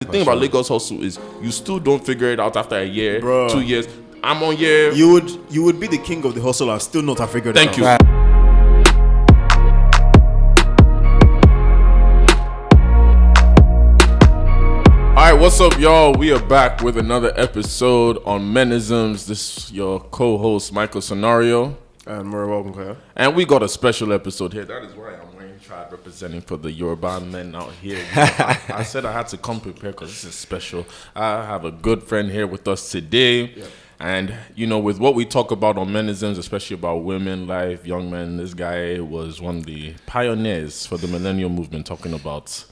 The thing about Lagos hustle is you still don't figure it out after a year, Bro. 2 years. I'm on year. You would be the king of the hustle and still not have figured it out. Thank you. All right, what's up, y'all? We are back with another episode on Menisms. This is your co-host, Michael Scenario. And we're welcome, Kaya. And we got a special episode here. That is why I'm wearing tribe representing for the Yoruba men out here. You know, I said I had to come prepared because this is special. I have a good friend here with us today. Yep. And, you know, with what we talk about on Menisms, especially about women, life, young men, this guy was one of the pioneers for the millennial movement, talking about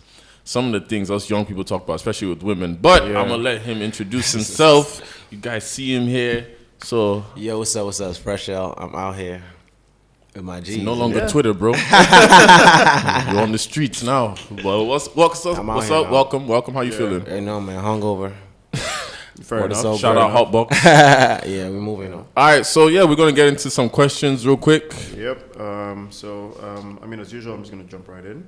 some of the things us young people talk about, especially with women. But I'm going to let him introduce himself. You guys see him here. So, yo, what's up? It's Fresh L. I'm out here with my G's. It's no longer Twitter, bro. You're on the streets now. Well, what's up? Welcome. How you feeling? Right now, man, hungover. Fair enough. Shout out Hotbox. Yeah, we're moving on. All right, so yeah, we're gonna get into some questions real quick. Yep. As usual, I'm just gonna jump right in.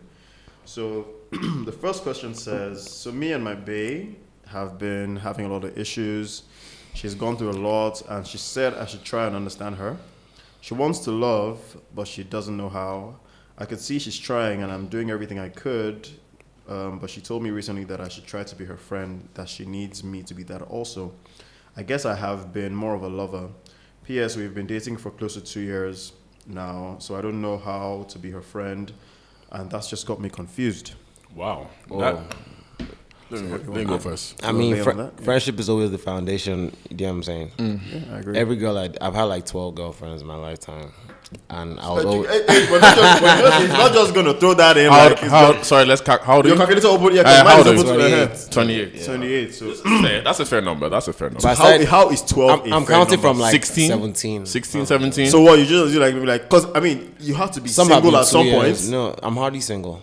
So, the first question says, so me and my bae have been having a lot of issues. She's gone through a lot, and she said I should try and understand her. She wants to love, but she doesn't know how. I could see she's trying, and I'm doing everything I could, but she told me recently that I should try to be her friend, that she needs me to be that also. I guess I have been more of a lover. P.S. We've been dating for close to 2 years now, so I don't know how to be her friend, and that's just got me confused. Wow. Let me go first. I mean, friendship is always the foundation. You know what I'm saying? Yeah, I agree. Every girl, I've had like 12 girlfriends in my lifetime, and I was always. We're not just gonna throw that in. How old are you? Your calculator open. Yeah, how mine old is are open you? to the head. 28. Yeah. 28. So That's a fair number. But how is 12? I'm counting from like 16? 17. 16, 17. So what you just do, like because I mean you have to be single at some point. No, I'm hardly single.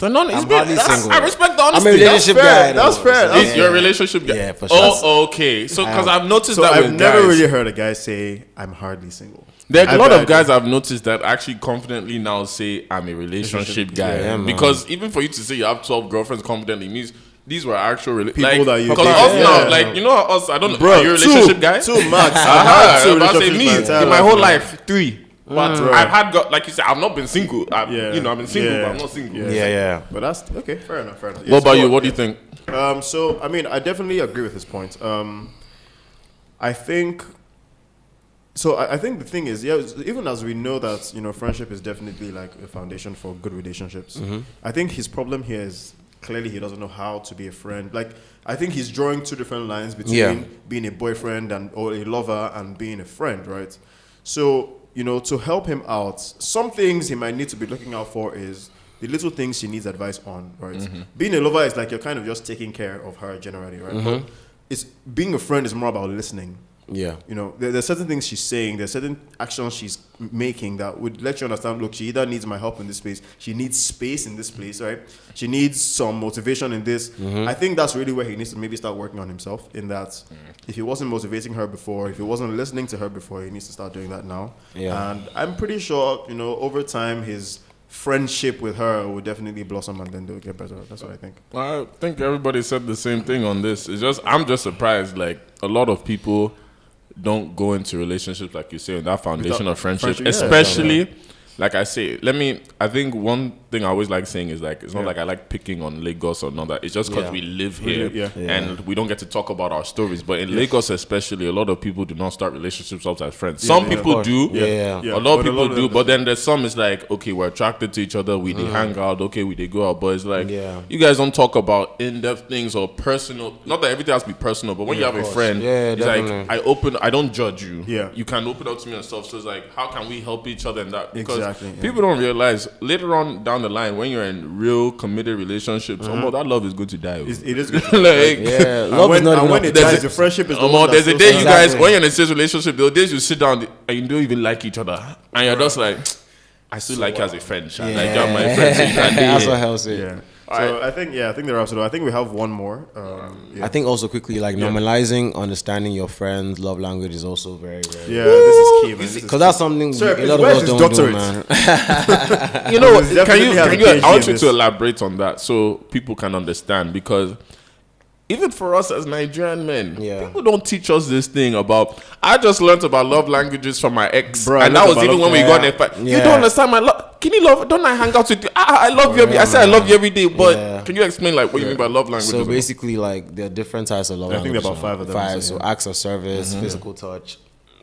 I'm hardly single. I respect the honesty. I'm a relationship guy. That's fair. You're a relationship guy. Yeah, for sure. Oh, okay. So because I've noticed that I've with never guys, really heard a guy say I'm hardly single. there are a lot of guys I've noticed that actually confidently now say I'm a relationship guy. Yeah, because even for you to say you have 12 girlfriends confidently means these were actual people that you because date. us now, like, you know us, I don't know, are you a relationship guy? Two max. I I've had two say me relationships in my whole life 3. But Right. I've had, like you said, I've not been single. I've been single, but I'm not single. Yeah. But that's okay. Fair enough. What about you? What do you think? So I mean, I definitely agree with his point. I think the thing is, even as we know that, you know, friendship is definitely like a foundation for good relationships. Mm-hmm. I think his problem here is clearly he doesn't know how to be a friend. Like, I think he's drawing two different lines between being a boyfriend or a lover and being a friend, right? So, you know, to help him out, some things he might need to be looking out for is the little things she needs advice on, right? Mm-hmm. Being a lover is like you're kind of just taking care of her generally, right? Mm-hmm. But being a friend is more about listening. Yeah. You know, there's certain things she's saying, there's certain actions she's making that would let you understand, look, she either needs my help in this space, she needs space in this place, right? She needs some motivation in this. Mm-hmm. I think that's really where he needs to maybe start working on himself, in that if he wasn't motivating her before, if he wasn't listening to her before, he needs to start doing that now. Yeah. And I'm pretty sure, you know, over time, his friendship with her will definitely blossom and then they'll get better. That's what I think. I think everybody said the same thing on this. I'm just surprised, like, a lot of people don't go into relationships, like you say, in that foundation of friendship, especially, like I say, I think one thing I always like saying is, like, it's not like I like picking on Lagos or not that. It's just because we live here and we don't get to talk about our stories. But in Lagos especially, a lot of people do not start relationships out as friends. Some people do. A lot of people do. But then there's some, it's like, okay, we're attracted to each other. We they hang out. Okay, we they go out. But it's like, you guys don't talk about in-depth things or personal. Not that everything has to be personal, but when you have a friend, it's like, I don't judge you. Yeah. You can open up to me and stuff. So it's like, how can we help each other in that? Because people don't realize later on down the line, when you're in real committed relationships, that love is good to die. It is good. Love is not enough. When it dies, the friendship is there's a day you guys, when you're in a serious relationship, there are days you sit down and you don't even like each other. And you're just like, I still like you as a friend. Like, you're my friend, so you can That's what helps it. Yeah. So I think they're absolutely. I think we have one more. I think also quickly, like normalizing, understanding your friends' love language is also very, very. Yeah, this is key, man. Because that's something Sorry, a lot of where's us his don't do, doctorate? man. You know what? He's definitely has a PhD I want in you this. to elaborate on that so people can understand, because even for us as Nigerian men, people don't teach us this thing about. I just learned about love languages from my ex, Bro, I and that learned was about even when we got in a fight. You Yeah. don't understand my love. Can you love? Don't I hang out with you? I love you. I say I love you every day, but can you explain like what you mean by love languages? So basically, like there are different types of love I think languages. there are about 5 of them. Five. So, So acts of service, physical touch,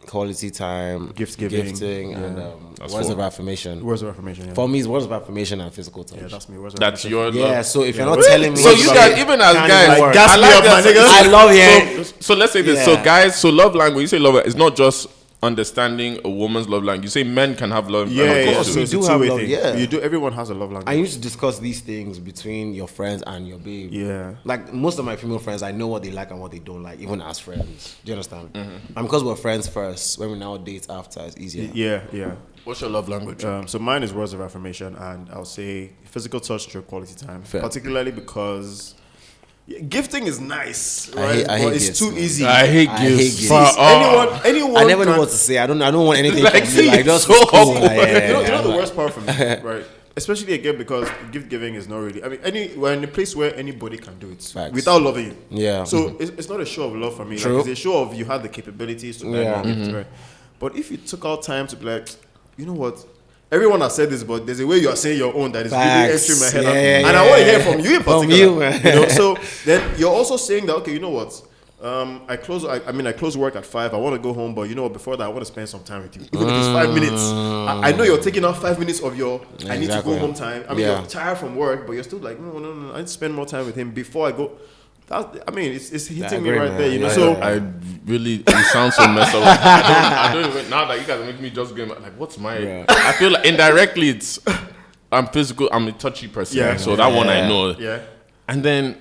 quality time, gifting, and That's words 4. of affirmation. Words of affirmation. Yeah. For me, it's words of affirmation and physical touch. Yeah, that's me. Words of That's affirmation. your Yeah, love. so if you're not telling me, So you guys, even as guys, work. gas me up, my nigga. I love you. So let's say this. So guys, so love language. You say love. It's not just understanding a woman's love language. You say men can have love Yeah, language yeah. too. So it's a do have two-way love, thing. yeah. You do. Everyone has a love language. I used to discuss these things between your friends and your babe. Yeah. Like most of my female friends, I know what they like and what they don't like, even as friends. Do you understand? And because we're friends first, when we now date after, it's easier. Yeah. What's your love language? So mine is words of affirmation, and I'll say physical touch through quality time. Fair. Particularly because gifting is nice, I right? hate but it's gifts, too man. easy. I hate I hate gifts. gifts. Anyone. I never know can- what to say. I don't want anything Like, from you. Like just so cool. awkward. Like, You know the worst part for me, right? Especially again because gift giving is not really. I mean, we're in a place where anybody can do it Facts. without loving you. Yeah. So it's not a show of love for me. True. Like, it's a show of you have the capabilities to buy Yeah. more gifts, right? But if you took out time to be like, you know what? Everyone has said this, but there's a way you are saying your own that is really Facts. entering my head, Yeah, and I want to hear from you in From particular. you, man. You know, so then you're also saying that okay, you know what? I close work at 5. I want to go home, but you know what? Before that, I want to spend some time with you, even if it's 5 minutes. I know you're taking out 5 minutes of your I need to Exactly. go home time. I mean, Yeah. you're tired from work, but you're still like, no. I need to spend more time with him before I go. It's hitting me agree, right man. there. You know, Yeah, so I really, it sounds so messed up. I don't even, now that you guys make me just go, like, what's my, Yeah. I feel like indirectly it's, I'm physical, I'm a touchy person. Yeah. So that one I Yeah. know. yeah. And then,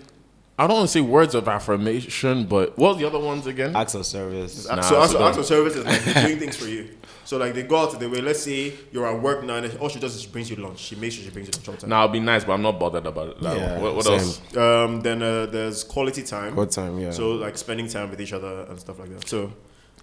I don't want to say words of affirmation, but what was the other ones again? Acts of service. Nah, So so acts of service is like they're doing things for you. So like they go out of the way. Let's say you're at work now, and all she does is she brings you lunch. She makes sure she brings you lunch all the time. Now, I'll be nice, but I'm not bothered about it. Like, Yeah, what same. else? Then there's quality time. Good time, yeah. So like spending time with each other and stuff like that. So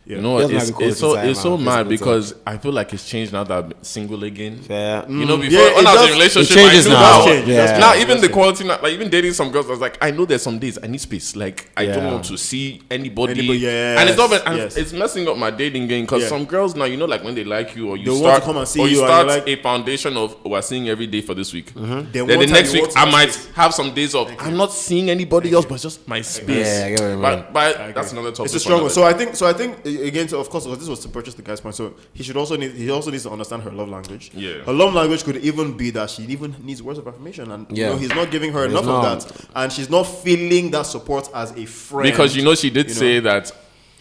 yeah. You know what? Doesn't have It's, to be it's so quality it's time so and mad physical because I feel like it's changed now that I'm single again. Fair. You know, before Yeah, when it I was does- in a relationship, it changes I knew now. that. It does Yeah. change. Now, It even does the change. quality, like even dating some girls, I was like, I know there's some days I need space. Like I don't Yeah. want to see anybody. Yes, And it's not, and yes. it's messing up my dating game because Yeah. some girls now, you know, like when they like you or you They want start to come and see or you you and start you're like- a foundation of we're seeing every day for this week. Then Then one the time next you week want to I have might space. have some days of I'm not seeing anybody else, but it's just my space. Yeah, I get what you mean. But that's another topic. It's a for strong one. another So I think again, so of course, this was to purchase the guy's point. So he also needs to understand her love language. Yeah. Her love language could even be that she even needs words of affirmation, and you Yeah. know, he's not giving her He's enough not. of that, and she's not feeling that support as a friend. Because you know she did you know. say that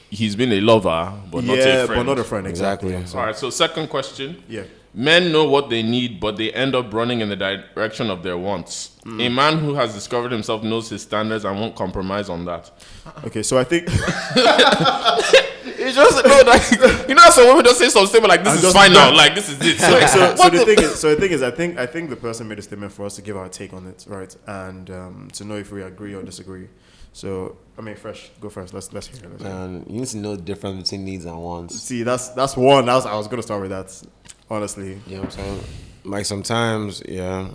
he's been a lover, but not a yeah, friend. but not a friend. Exactly. Exactly. All right. So second question. Yeah. Men know what they need, but they end up running in the direction of their wants. A man who has discovered himself knows his standards and won't compromise on that. Okay, so I think It's just no, like, you know, some women just say some statement like, "This I'm is just fine done. now." Like, this is it. so the thing is, I think the person made a statement for us to give our take on it, right? And to know if we agree or disagree. So I mean, Fresh, go first. Let's hear it. Let's hear it. And you need to know the difference between needs and wants. See, that's one. I was gonna start with that. Honestly, You know what I'm saying? Like sometimes, yeah.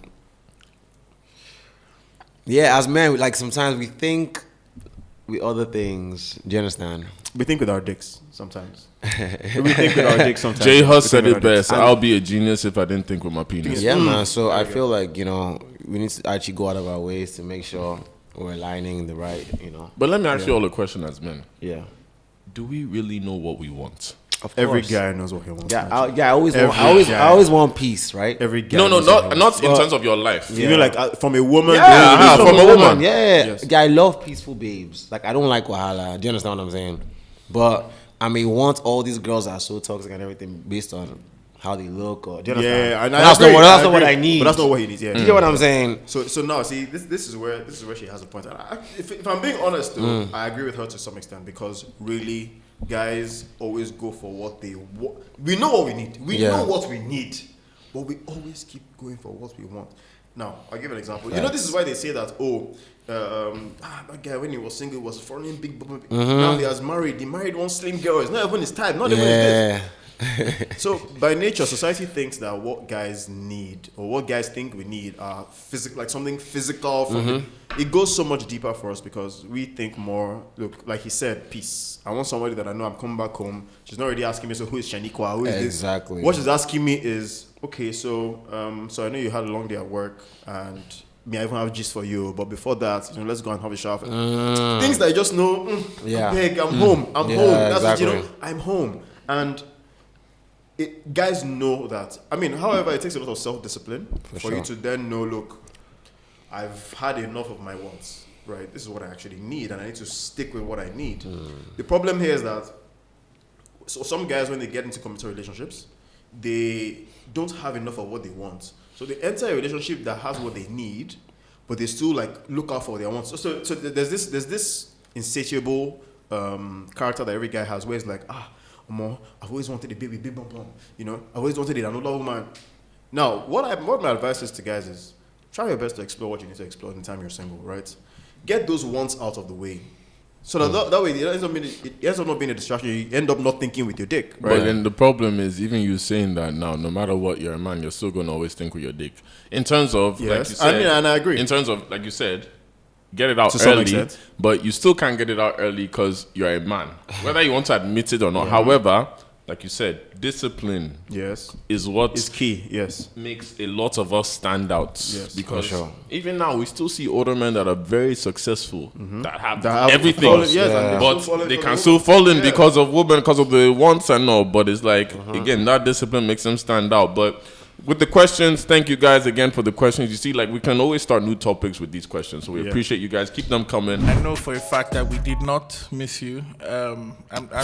Yeah, as men, like sometimes we think with other things. Do you understand? we think with our dicks sometimes. We think with our dicks sometimes. Jay We Huss think said with it our dicks. best. I'll be a genius if I didn't think with my penis. Yeah, man. So I feel like, you know, we need to actually go out of our ways to make sure we're aligning in the right, you know. But let me ask you all a question as men. Yeah. Do we really know what we want? Of Every course. guy knows what he wants. Yeah, actually. I always want, Every I guy. always want peace, right? Every guy. No, knows what he not wants. in terms of your life. You mean like from a woman? Yeah, going from a woman. Yeah. Yes. Yeah, I love peaceful babes. Like, I don't like wahala. Do you understand what I'm saying? But I may want all these girls that are so toxic and everything based on how they look or do you understand? Yeah, and But I that's agree, not what agree. I need. But that's not what he needs. Yeah. Do you get what I'm saying? So now, see, this is where she has a point. And if I'm being honest, though, I agree with her to some extent because really, guys always go for what they want. We know what we need. We Yeah. know what we need, but we always keep going for what we want. Now, I'll give an example. You know, this is why they say that, that guy, when he was single, was following big. Now he has married. He married one slim girl. It's not even his type. Not even his this. So, by nature, society thinks that what guys need, or what guys think we need, are physical, like something physical. It goes so much deeper for us because we think more. Look, like he said, peace. I want somebody that I know I'm coming back home. She's not already asking me, so who is Shaniqua? Who is this? Exactly. What she's asking me is, okay, so I know you had a long day at work, and I even have gist for you. But before that, let's go and have a shower. Things that you just know. I'm home. I'm home. That's exactly. What I'm home. And guys know that. I mean, however, it takes a lot of self-discipline for you to then know, look, I've had enough of my wants, right? This is what I actually need, and I need to stick with what I need. The problem here is that some guys, when they get into committed relationships, they don't have enough of what they want. So they enter a relationship that has what they need, but they still look out for what they want. So there's this insatiable character that every guy has, where it's like, I've always wanted a baby, big bum bum. I've always wanted it, another woman. Now, what my advice is to guys is, try your best to explore what you need to explore in the time you're single, right? Get those wants out of the way. So that way, it ends up not being a distraction. You end up not thinking with your dick, right? But then the problem is, even you saying that now, no matter what, you're a man, you're still going to always think with your dick. In terms of, like you said, and I agree. In terms of, like you said, get it out early, but you still can't get it out early because you're a man, whether you want to admit it or not. However, like you said, discipline is what is key. Makes a lot of us stand out. Because even now we still see older men that are very successful that have everything, but they can still fall in because of women, because of the wants and all. But it's like again, that discipline makes them stand out. But with the questions, thank you guys again for the questions. You see, we can always start new topics with these questions, so we appreciate you guys. Keep them coming. I know for a fact that we did not miss you. I'm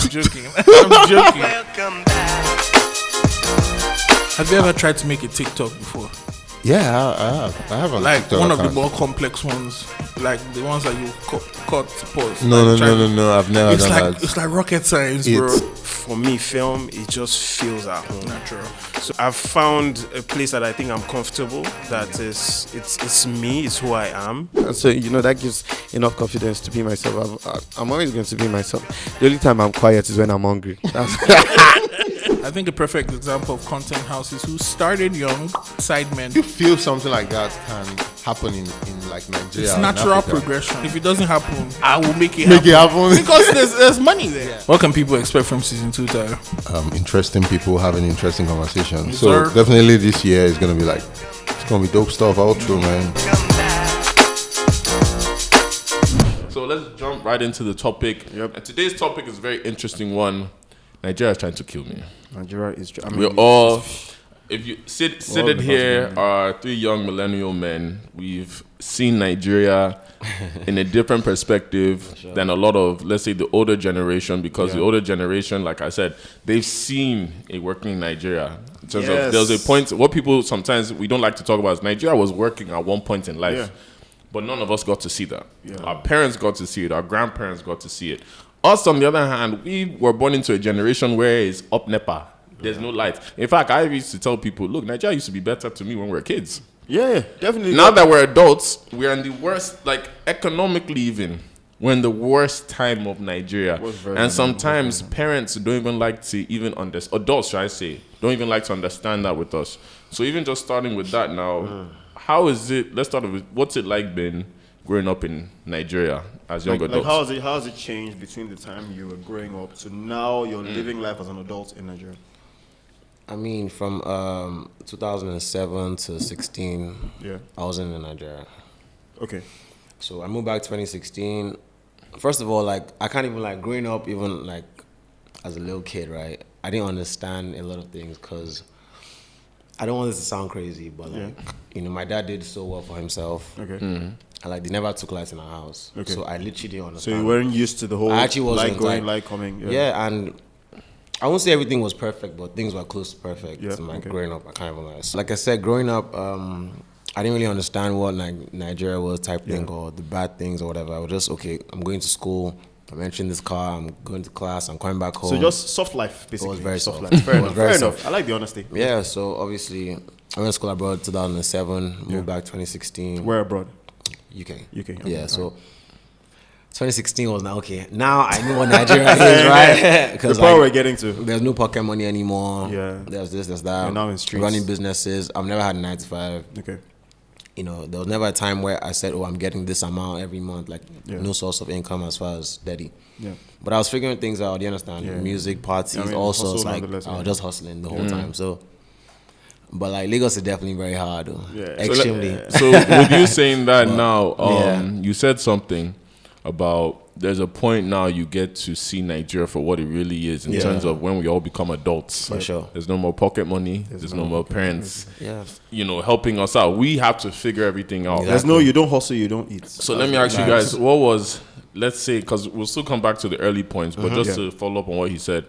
joking. I'm joking. Welcome back. Have you ever tried to make a TikTok before? Yeah, I have. Like TikTok one account. of the more complex ones, like the ones that you cut pause. No. I've never done that. It's like rocket science, bro. For me, film, it just feels at home. Natural. So I've found a place that I think I'm comfortable. That is, it's me. It's who I am. And so that gives enough confidence to be myself. I'm always going to be myself. The only time I'm quiet is when I'm hungry. I think a perfect example of content houses who started young, sidemen. You feel something like that can happen in like Nigeria? It's natural progression. If it doesn't happen, I will make it happen. Because there's money there. Yeah. What can people expect from season 2, Tyler? Interesting people having interesting conversations. Yes, so sir. Definitely this year is going to be it's going to be dope stuff all through, man. So let's jump right into the topic. And today's topic is a very interesting one. Nigeria is trying to kill me. Nigeria is. We're all. If you sit here, are 3 young millennial men. We've seen Nigeria in a different perspective than a lot of, let's say, the older generation. Because the older generation, like I said, they've seen a working Nigeria. In terms of, there's a point. What people sometimes we don't like to talk about is Nigeria was working at one point in life, but none of us got to see that. Our parents got to see it. Our grandparents got to see it. Us, on the other hand, we were born into a generation where it's up NEPA. There's no light. In fact, I used to tell people, look, Nigeria used to be better to me when we were kids. Yeah, definitely. Now that we're adults, we're in the worst, economically even, we're in the worst time of Nigeria. And sometimes parents don't even like to even understand, adults, should I say, don't even like to understand that with us. So even just starting with that now, how is it, let's start with, what's it like been growing up in Nigeria as young adults? How has it changed between the time you were growing up to now you're living life as an adult in Nigeria? I mean, from 2007 to 16, I was in Nigeria. Okay. So I moved back 2016. First of all, I can't even, growing up, even, as a little kid, right? I didn't understand a lot of things because I don't want this to sound crazy, but, my dad did so well for himself. Okay. And, they never took lights in our house. Okay. So I literally didn't understand. So you weren't used to the whole light going, light coming. Yeah, and I won't say everything was perfect, but things were close to perfect. Growing up, I can't even lie. Like I said, growing up, I didn't really understand what Nigeria was type thing or the bad things or whatever. I was just, okay, I'm going to school, I'm entering this car, I'm going to class, I'm coming back home. So just soft life, basically. It was very soft. Fair enough. I like the honesty. Yeah, so obviously I went to school abroad 2007, moved back 2016. Where abroad? UK. UK. Okay. Yeah, so 2016 was now okay. Now I know what Nigeria is, right? Because the part we're getting to. There's no pocket money anymore. Yeah. There's this, there's that. You're now in streets. Running businesses. I've never had a 9 to 5. Okay. You know, there was never a time where I said, "Oh, I'm getting this amount every month." Like no source of income as far as steady. Yeah. But I was figuring things out. You understand? Yeah. Music, parties, I mean, all sorts. hustle Like nonetheless, I was yeah. just hustling the whole time. So, but like Lagos is definitely very hard. Though. Yeah. Extremely. So with you saying that now, yeah. you said something about there's a point now you get to see Nigeria for what it really is in terms of when we all become adults. For sure. There's no more pocket money. There's no more parents, Yeah. you know, helping us out. We have to figure everything out. There's no, you don't hustle, you don't eat. So let me ask you guys, what was, let's say, because we'll still come back to the early points, but just to follow up on what he said,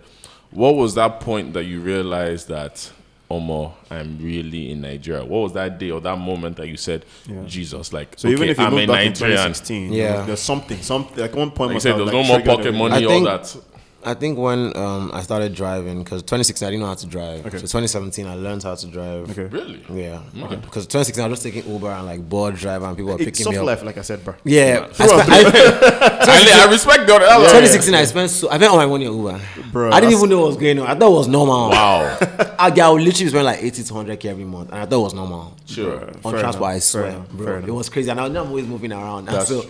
what was that point that you realized that, Omo, I'm really in Nigeria? What was that day or that moment that you said, Jesus, like, So even if you I'm moved a back in Nigerian. 2016, Yeah. there's something, like one point Like you must said, have, there's like, no more triggered pocket everything. money, I think- all that. I think when I started driving, because 2016 I didn't know how to drive. Okay. So 2017 I learned how to drive. Okay. Really? Yeah. Because 2016 I was just taking Uber and like board driver and people were It's picking soft me up. life, like I said, bro. Yeah. I respect the other. 2016 I spent all my money on Uber. Bro, I didn't even know what was going on. I thought it was normal. Wow. I would literally spend like 80 to 100k every month, and I thought it was normal. Sure. On Fair transport, enough, I swear, fair enough, bro, fair it enough. was crazy. And I'm always moving around. And so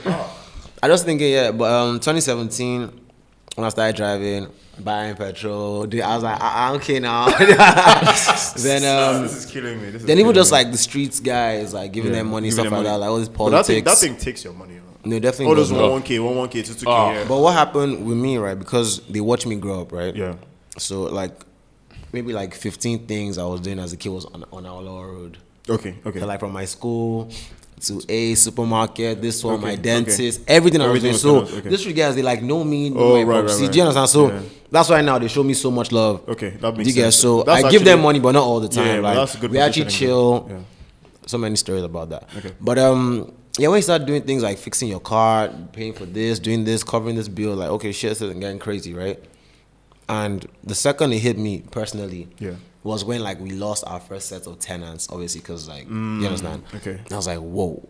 I just thinking, but 2017 when I started driving, buying petrol, I was like, I'm okay now. Then This is killing me. then even just like the streets guys, like giving them money, giving stuff them like that, money. like all this But politics. that thing takes your money. No, definitely. All those does. 1k, 2k. Yeah. But what happened with me, right? Because they watched me grow up, right? Yeah. So like maybe like 15 things I was doing as a kid was on our lower road. Okay. So, like from my school to a supermarket, this one, Okay, my okay. dentist, everything I was Everything doing. was So kind of- okay. these three guys, they like know me, know Oh, my right, props. right, Do you understand? So yeah. that's why now they show me so much love. Okay, that makes You get sense. so That's I give them actually- money, but not all the time. Yeah, but like that's a good we actually positioning. chill. Yeah. So many stories about that. Okay. But yeah, when you start doing things like fixing your car, paying for this, doing this, covering this bill, like okay, shit isn't getting crazy, right? And the second it hit me personally, was when like we lost our first set of tenants, obviously, because like you understand. Okay. And I was like, whoa.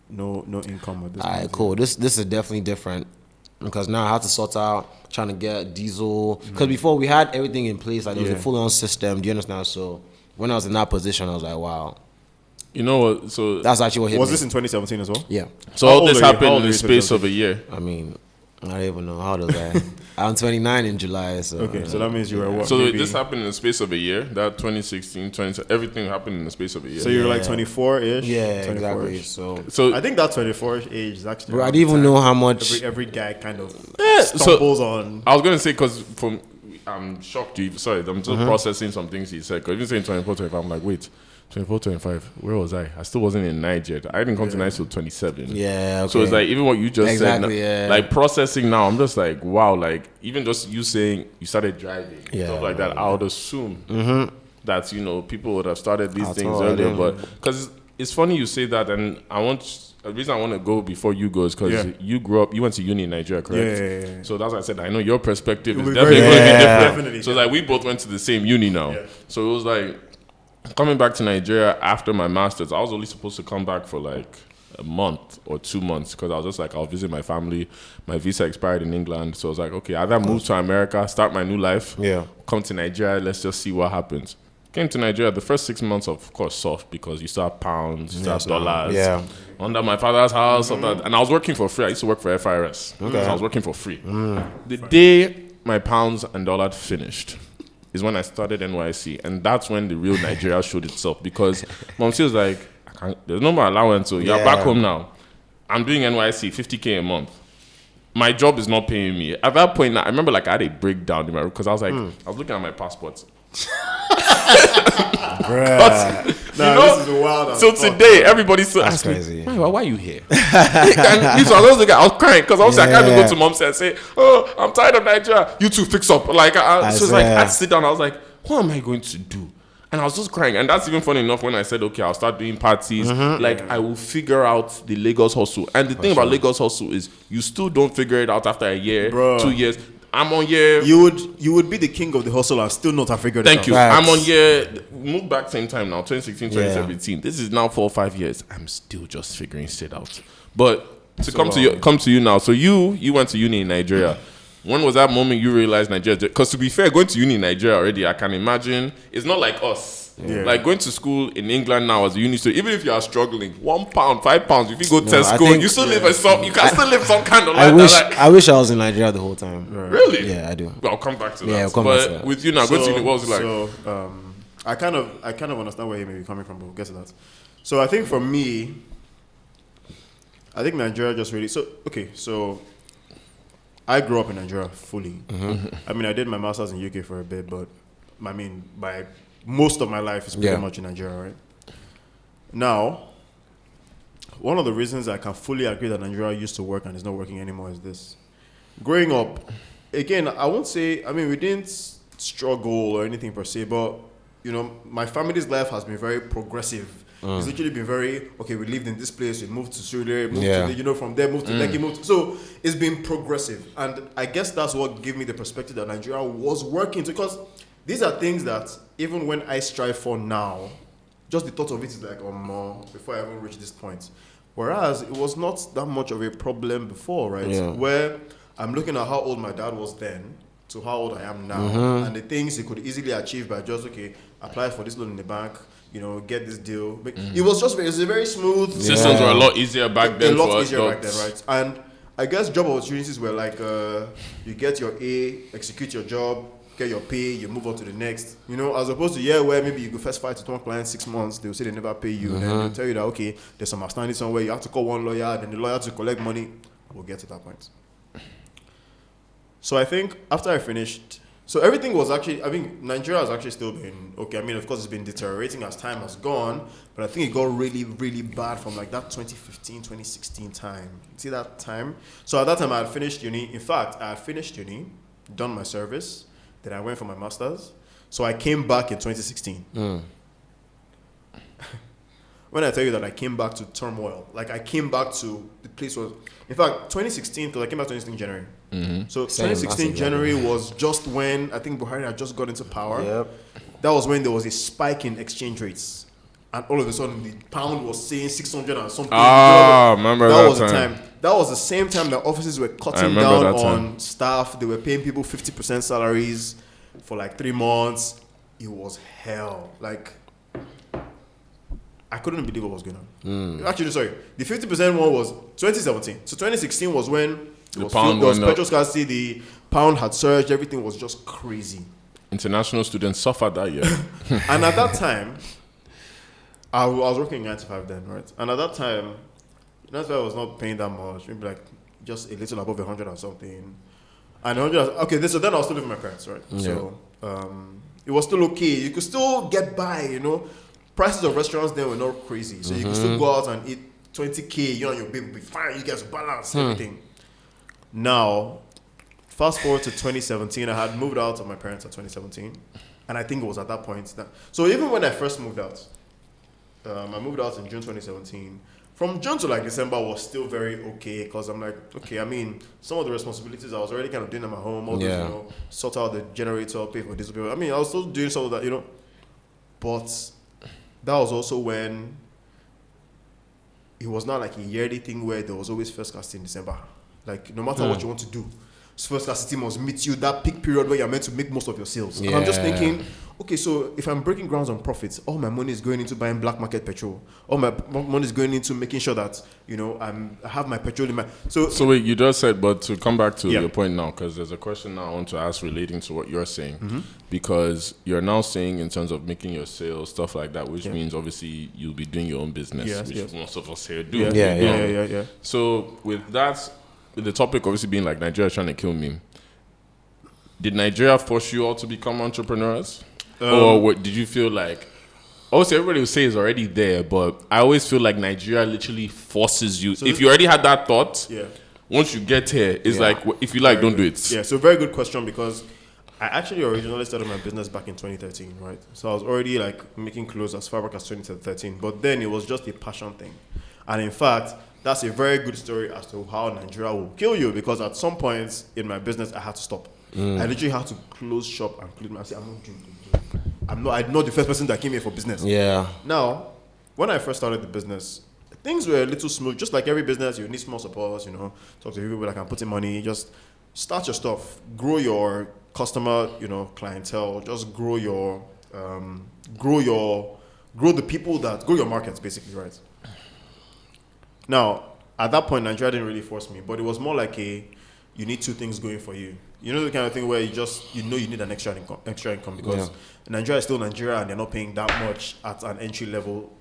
No income with this. All right, point. cool. This is definitely different because now I have to sort out trying to get diesel. Because before we had everything in place, like there was a full-on system. Do you understand? So when I was in that position, I was like, wow. You know what? So That's actually what hit Was me. this in 2017 as well? Yeah. So How all old this are you? How happened old in are the you space today? of a year. I mean, I don't even know how old was I. I'm 29 in July. So Okay, so that means you were what? So maybe- this happened in the space of a year. That 2016, 20, everything happened in the space of a year. So you're like 24-ish? yeah, 24-ish. exactly. So So I think that 24-ish age is actually. bro, I around didn't the even time know how much. Every guy kind of so- stumbles on. I was gonna say because from I'm shocked. Sorry, I'm just processing some things he said. Because even saying 24, 25, I'm like, wait, 24, 25. Where was I? I still wasn't in Niger. I didn't come to Niger till 27. Yeah, okay. So it's like even what you just Exactly, said, yeah. like processing now. I'm just like, wow. Like even just you saying you started driving, Yeah, stuff like that. I would assume that people would have started these At things all, I earlier. didn't. But because it's funny you say that, and the reason I want to go before you go is because you grew up, you went to uni in Nigeria, correct? Yeah. So that's why I said I know your perspective is be definitely very going to be different. different. Definitely, So like we both went to the same uni now. Yeah. So it was like coming back to Nigeria after my master's. I was only supposed to come back for like a month or 2 months because I was just like I'll visit my family. My visa expired in England, so I was like, okay, either move to America, start my new life, come to Nigeria, let's just see what happens. Came to Nigeria, the first 6 months, of course, soft because you still have pounds, you still have dollars. Yeah. Under my father's house, and I was working for free. I used to work for FIRS, so I was working for free. The day my pounds and dollars finished is when I started NYC, and that's when the real Nigeria showed itself because Mom, she was like, there's no more allowance, so you're back home now. I'm doing NYC, 50K a month. My job is not paying me. At that point, I remember like I had a breakdown in my room because I was like, I was looking at my passport. This is wild. So today, everybody still That's asks me, crazy. why are you here? And I was crying because I was like, I can't even go to Mom's and say, oh, I'm tired of Nigeria. You two fix up. Like, so it's like, I had to sit down. I was like, what am I going to do? And I was just crying. And that's even funny enough when I said, okay, I'll start doing parties. Like, I will figure out the Lagos hustle. And the thing about Lagos hustle is you still don't figure it out after a year, Bro. 2 years. I'm on year... You would be the king of the hustle and still not have figured it out. Thank you. Facts. I'm on year move back same time now, 2016, 2017. This is now 4 or 5 years. I'm still just figuring shit out. But to come to you now. So you went to uni in Nigeria. When was that moment you realized Nigeria? Because to be fair, going to uni in Nigeria already, I can imagine it's not like us. Yeah. Like going to school in England now as a uni student, even if you are struggling, £1, £5, if you go to school, you still live you can still live some kind of life. I wish I was in Nigeria the whole time. Right. Really? Yeah, I do. Well, I'll come back to that. Yeah, I'll come back to that. With you now, go to uni, what was it like? So, I kind of understand where you may be coming from, but we'll get to that. So I think for me, I think Nigeria just really so I grew up in Nigeria fully. Mm-hmm. I mean, I did my master's in UK for a bit, but I mean, by most of my life is pretty much in Nigeria, right? Now, one of the reasons I can fully agree that Nigeria used to work and is not working anymore is this. Growing up, again, I won't say, I mean, we didn't struggle or anything per se, but, you know, my family's life has been very progressive. It's literally been very, okay, we lived in this place, we moved to Surrey, moved to the, from there, moved to Lekki, so it's been progressive. And I guess that's what gave me the perspective that Nigeria was working, because these are things that even when I strive for now, just the thought of it is like, before I even reach this point. Whereas it was not that much of a problem before, right? Yeah. Where I'm looking at how old my dad was then to how old I am now, and the things he could easily achieve by just, apply for this loan in the bank, get this deal. It was a very smooth. Systems were a lot easier back then. Right? And I guess job opportunities were like, you get your A, execute your job, get your pay, you move on to the next. As opposed to where maybe you go first fight with one client 6 months, they'll say they never pay you, and then they'll tell you that there's some outstanding somewhere, you have to call one lawyer, then the lawyer to collect money. We'll get to that point. So I think after I finished, so everything was actually, Nigeria has actually still been okay. I mean, of course, it's been deteriorating as time has gone, but I think it got really, really bad from like that 2015, 2016 time. See that time? So at that time, I had finished uni. In fact, I had finished uni, done my service, then I went for my master's. So I came back in 2016. When I tell you that I came back to turmoil, like I came back to the place was, in fact, 2016, because I came back 2016 January. So 2016 January was just when I think Buhari had just got into power. Yep. That was when there was a spike in exchange rates. And all of a sudden, the pound was saying 600 and something. Remember that was the time. That was the same time that offices were cutting down on staff. They were paying people 50% salaries for like 3 months. It was hell. Like, I couldn't believe what was going on. Actually, sorry. The 50% one was 2017. So 2016 was when there was petrol scarcity, the pound had surged, everything was just crazy. International students suffered that year. And at that time, I was working 9 to 5 then, right? And at that time, 9 to 5 was not paying that much, maybe like just a little above 100 or something. And 100, so then I was still living with my parents, right? Yeah. So it was still okay. You could still get by, Prices of restaurants then were not crazy. So you could still go out and eat 20K, you and your baby will be fine, you guys balance everything. Now, fast forward to 2017, I had moved out of my parents at 2017. And I think it was at that point that, so even when I first moved out, I moved out in June 2017. From June to like December was still very okay, because I'm like, some of the responsibilities I was already kind of doing at my home, all those, sort out the generator, pay for this. I was still doing some of that, But that was also when it was not like a yearly thing where there was always first cast in December. Like, no matter what you want to do, first class team must meet you that peak period where you're meant to make most of your sales. Yeah. And I'm just thinking, okay, so if I'm breaking grounds on profits, all my money is going into buying black market petrol. All my money is going into making sure that, I have my petrol in my... So wait, you just said, but to come back to your point now, because there's a question now I want to ask relating to what you're saying. Because you're now saying in terms of making your sales, stuff like that, which means obviously you'll be doing your own business, which most of us here do. Yeah. So with that... the topic obviously being like Nigeria trying to kill me. Did Nigeria force you all to become entrepreneurs? Or did you feel like, obviously everybody will say it's already there, but I always feel like Nigeria literally forces you. So if you already had that thought, once you get here, it's like, if you like, don't do it. Yeah, so very good question, because I actually originally started my business back in 2013, right? So I was already like making clothes as far back as 2013, but then it was just a passion thing. And in fact, that's a very good story as to how Nigeria will kill you, because at some points in my business, I had to stop. I literally had to close shop and close my... I say, I'm not doing it. I'm not the first person that came here for business. Yeah. Now, when I first started the business, things were a little smooth. Just like every business, you need small supports, talk to people that can put in money, just start your stuff, grow your customer, clientele, just grow your markets, basically, right? Now, at that point, Nigeria didn't really force me, but it was more like you need two things going for you. You know the kind of thing where you need an extra income because Nigeria is still Nigeria and they're not paying that much at an entry level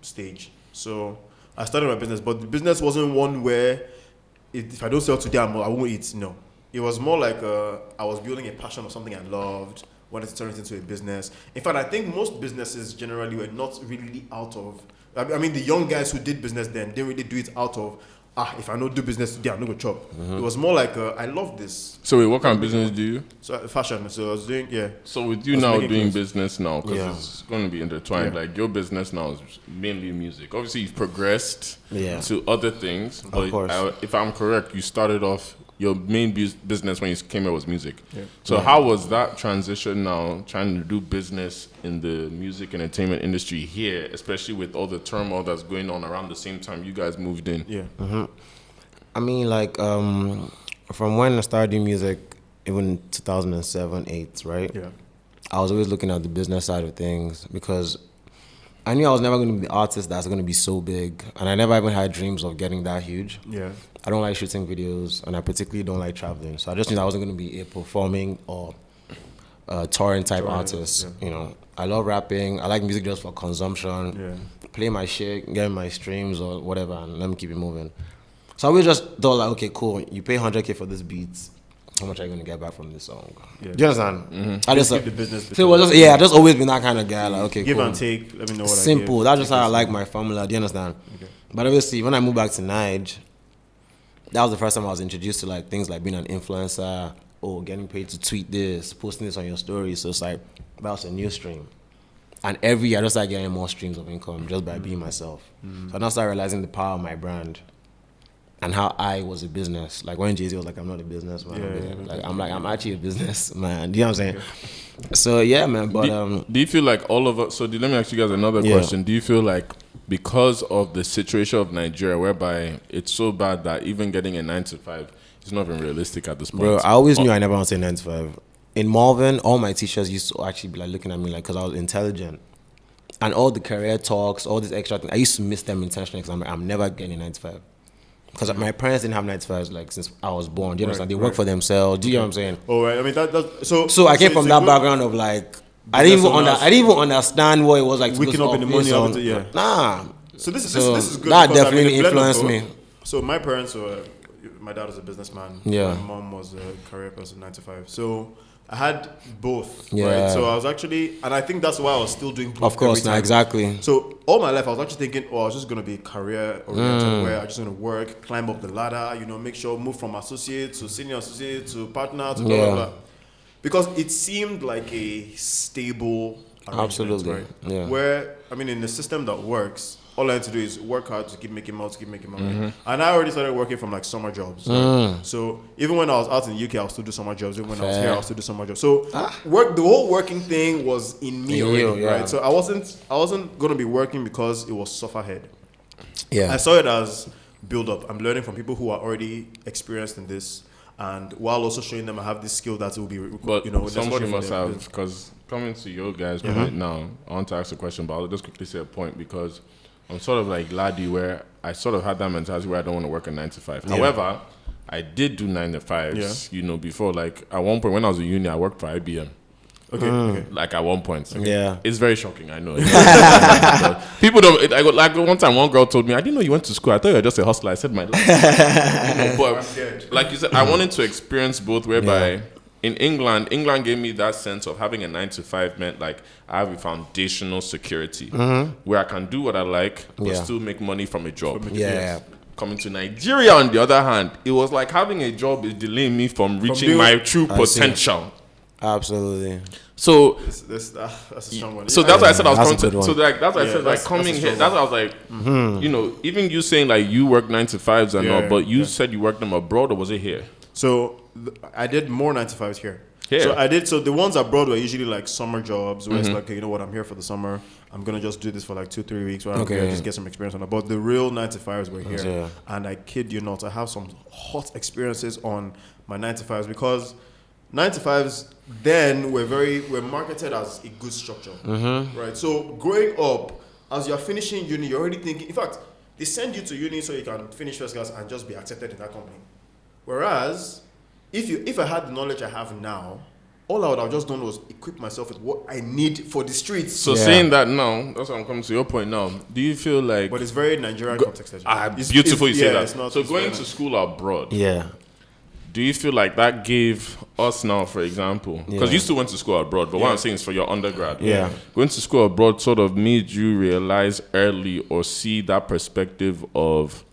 stage. So I started my business, but the business wasn't one where if I don't sell today, I won't eat. No, it was more like I was building a passion of something I loved, wanted to turn it into a business. In fact, I think most businesses generally were not really out of. I mean, the young guys who did business then didn't really do it out of. If I don't do business today, I'm not going to chop. It was more like, I love this. So wait, what kind of business do you? So fashion. So I was doing, So with you now doing business now, because it's going to be intertwined, like your business now is mainly music. Obviously, you've progressed to other things. But of course. If I'm correct, you started off, your main business when you came here was music. Yeah. So how was that transition now, trying to do business in the music and entertainment industry here, especially with all the turmoil that's going on around the same time you guys moved in? Yeah. Mm-hmm. I mean, like, from when I started doing music, even 2007, 8, right? Yeah. I was always looking at the business side of things because I knew I was never going to be the artist that's going to be so big. And I never even had dreams of getting that huge. Yeah. I don't like shooting videos, and I particularly don't like traveling. So I just knew I wasn't going to be a performing or touring type artist. I love rapping. I like music just for consumption. Yeah. Play my shit, get my streams or whatever, and let me keep it moving. So I always just thought like, okay, cool. You pay 100K for this beat. How much are you going to get back from this song? Yeah. Do you understand? Mm-hmm. I just keep the business. So I've just always been that kind of guy. Like, okay, give cool. and take. Let me know what Simple. I give. That's just how I like my formula. Do you understand? Okay. But obviously, when I moved back to Nige, that was the first time I was introduced to like things like being an influencer, getting paid to tweet this, posting this on your story. So it's like, that was a new stream. And every year I just started getting more streams of income just by being myself. So I now started realizing the power of my brand and how I was a business. Like when Jay-Z was like, I'm not a businessman. I'm actually a businessman. Do you know what I'm saying? So yeah, man. But do you feel like all of us? So let me ask you guys another question. Do you feel like because of the situation of Nigeria, whereby it's so bad that even getting a 9-to-5 is not even realistic at this point? Bro, I always knew I never want to say 9-to-5. In Malvern, all my teachers used to actually be like looking at me like, because I was intelligent. And all the career talks, all these extra things, I used to miss them intentionally because I'm never getting a 9-to-5. Because my parents didn't have 9-to-5s like since I was born. Do you understand? They work for themselves. Do you know what I'm saying? Oh, right. I mean, so I came from that background of like, I didn't even understand what it was like to waking up in the morning. Nah. So this is good. That definitely influenced me. So my parents were, my dad was a businessman. Yeah. My mom was a career person, 9-to-5. So I had both. Yeah. Right? So I was actually, and I think that's why I was still doing both. Of course, not exactly. So all my life I was actually thinking, I was just going to be career oriented where I'm just going to work, climb up the ladder, make sure, move from associate to senior associate to partner to blah, blah, blah. Because it seemed like a stable arrangement. Absolutely. Right? Yeah. Where, I mean, in a system that works, all I had to do is work hard to keep making money, And I already started working from like summer jobs. Right? So even when I was out in the UK, I would still do summer jobs. Even when I was here, I would still do summer jobs. So the whole working thing was in me already, right? So I wasn't gonna be working because it was sufferhead. Yeah. I saw it as build up. I'm learning from people who are already experienced in this, and while also showing them I have this skill that will be, but somebody must have, because coming to your guys point now, I want to ask a question, but I'll just quickly say a point because I'm sort of like Laddie, where I sort of had that mentality where I don't want to work a 9-to-5. Yeah. However, I did do 9-to-5s, before. Like at one point when I was in uni, I worked for IBM. Okay. Like at one point. Okay. Yeah. It's very shocking, I know. People don't. Like one time, one girl told me, "I didn't know you went to school. I thought you were just a hustler." I said, "My life." But like you said, I wanted to experience both. Whereby in England gave me that sense of having a 9-to-5 meant like I have a foundational security where I can do what I like but still make money from a job. Coming to Nigeria, on the other hand, it was like having a job is delaying me from reaching my true potential. Absolutely. So that's a strong one. So that's why I said I was coming to. So like that's why I said like coming here. That's why I was like, even you saying like you work 9-to-5s and all, but you said you worked them abroad, or was it here? So I did more 9-to-5s here. here. So I did. So the ones abroad were usually like summer jobs, where it's like, okay, you know what, I'm here for the summer. I'm gonna just do this for like 2-3 weeks, where I'm gonna just get some experience on it. But the real 9-to-5s were here, and I kid you not, I have some hot experiences on my 9-to-5s because 9-to-5s then were marketed as a good structure, right? So growing up, as you're finishing uni, you're already thinking. In fact, they send you to uni so you can finish first class and just be accepted in that company. Whereas, if I had the knowledge I have now, all I would have just done was equip myself with what I need for the streets. So saying that now, that's what I'm coming to your point now. Do you feel like... But it's very Nigerian context. It's beautiful you say that. So going to school abroad, do you feel like that gave us now, for example, because you still went to school abroad, but what I'm saying is for your undergrad. Going to school abroad sort of made you realize early or see that perspective of,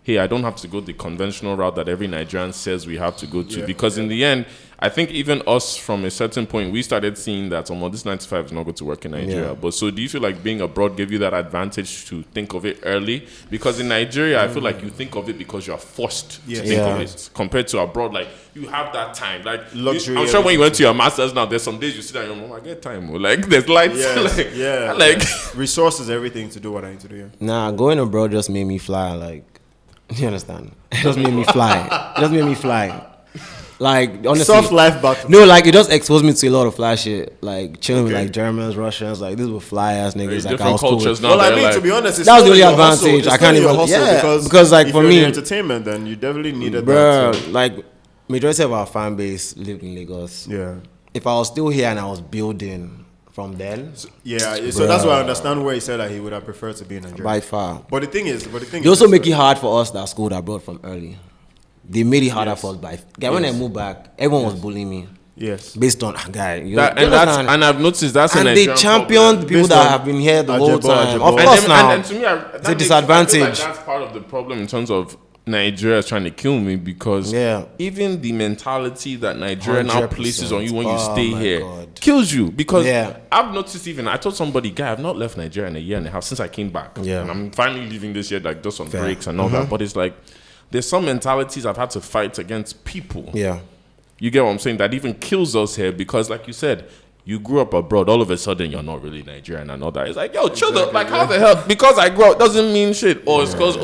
hey, I don't have to go the conventional route that every Nigerian says we have to go to. Because in the end, I think even us from a certain point, we started seeing that this 9-to-5 is not going to work in Nigeria. But so do you feel like being abroad gave you that advantage to think of it early? Because in Nigeria, I feel like you think of it because you're forced to think of it. Compared to abroad, like you have that time. Like luxury. I'm sure when you went to your master's now, there's some days you sit down and you're like, I get time. Like there's lights. Like resources, everything to do what I need to do. Nah, going abroad just made me fly. Like, you understand? It just made me fly. Like, honestly, soft life back. No, like, it just exposed me to a lot of fly shit. Like, chilling with like Germans, Russians. Like, these were fly ass niggas. Like, I was cultures cool. now. Well, I mean, to be honest, that was the only advantage. I can't even. Because like if for you're me, in entertainment, then you definitely needed that. So. Like, majority of our fan base lived in Lagos. Yeah. If I was still here and I was building from then, so that's why I understand where he said that he would have preferred to be in Nigeria by far. But the thing is, they also make it hard for us that schooled abroad from early. They made it harder for us. When I moved back, everyone was bullying me. Yes. Based on guy. And I've noticed that's and they championed the people that have been here the whole time. Of course, now and to me, it's a disadvantage. I feel like that's part of the problem in terms of Nigeria is trying to kill me because even the mentality that Nigeria now places on you when you stay here kills you. Because I've noticed I told somebody, guy, I've not left Nigeria in a year and a half since I came back. And I'm finally leaving this year, like just on breaks and all that. But it's like, there's some mentalities I've had to fight against people. Yeah. You get what I'm saying? That even kills us here because, like you said, you grew up abroad, all of a sudden you're not really Nigerian and all that. It's like, yo, chill up. Like, how the hell? Because I grew up doesn't mean shit. Or it's because,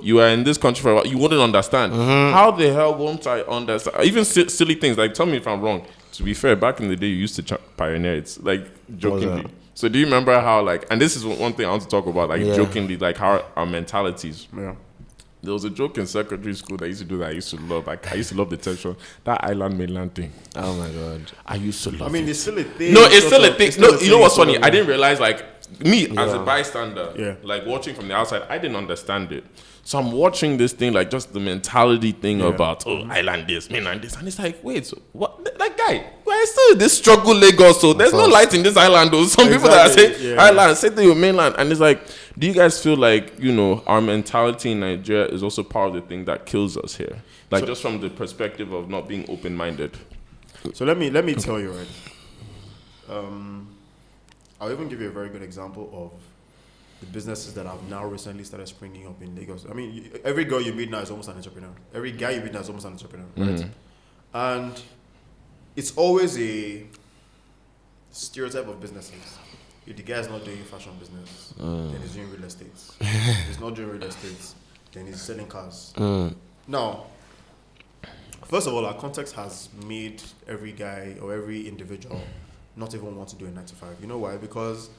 you are in this country for a while. You wouldn't understand. How the hell won't I understand? Even silly things. Like, tell me if I'm wrong. To be fair, back in the day, you used to pioneer it. Like, jokingly. So do you remember how, like, and this is one thing I want to talk about, like, jokingly, like, how our mentalities. Yeah. There was a joke in secondary school that I used to do that I used to love. I used to love the tension. That island mainland thing. Oh my God. I used to love it. I mean, it's still a thing. No, it's still a thing. No, you know what's funny? I didn't realize, like, me as a bystander, like watching from the outside, I didn't understand it. So I'm watching this thing, like just the mentality thing about, island this, mainland this. And it's like, wait, so what? That guy, we're still in this struggle Lagos, so there's no light in this island. Though. Some people that are saying island, say to your mainland. And it's like, do you guys feel like, our mentality in Nigeria is also part of the thing that kills us here? Like, just from the perspective of not being open-minded. So let me tell you, right? I'll even give you a very good example of the businesses that have now recently started springing up in Lagos. I mean, every girl you meet now is almost an entrepreneur. Every guy you meet now is almost an entrepreneur, right? And it's always a stereotype of businesses. If the guy's not doing fashion business, then he's doing real estate. If he's not doing real estate, then he's selling cars. Now, first of all, our context has made every guy or every individual not even want to do a 9-to-5. You know why? Because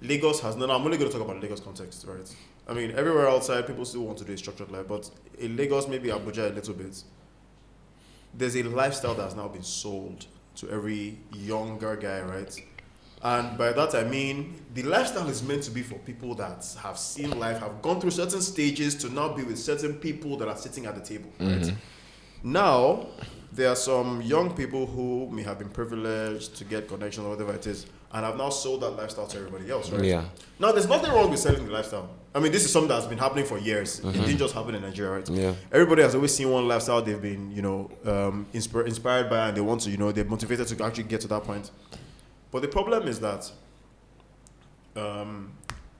Lagos has I'm only going to talk about Lagos context, right? I mean, everywhere outside, people still want to do a structured life, but in Lagos, maybe Abuja a little bit, there's a lifestyle that has now been sold to every younger guy, right? And by that I mean, the lifestyle is meant to be for people that have seen life, have gone through certain stages to now be with certain people that are sitting at the table, right? Now, there are some young people who may have been privileged to get connections or whatever it is, and have now sold that lifestyle to everybody else, right? Yeah. Now, there's nothing wrong with selling the lifestyle. I mean, this is something that's been happening for years. It didn't just happen in Nigeria, right? Yeah. Everybody has always seen one lifestyle they've been, inspired by, and they want to, they're motivated to actually get to that point. But the problem is that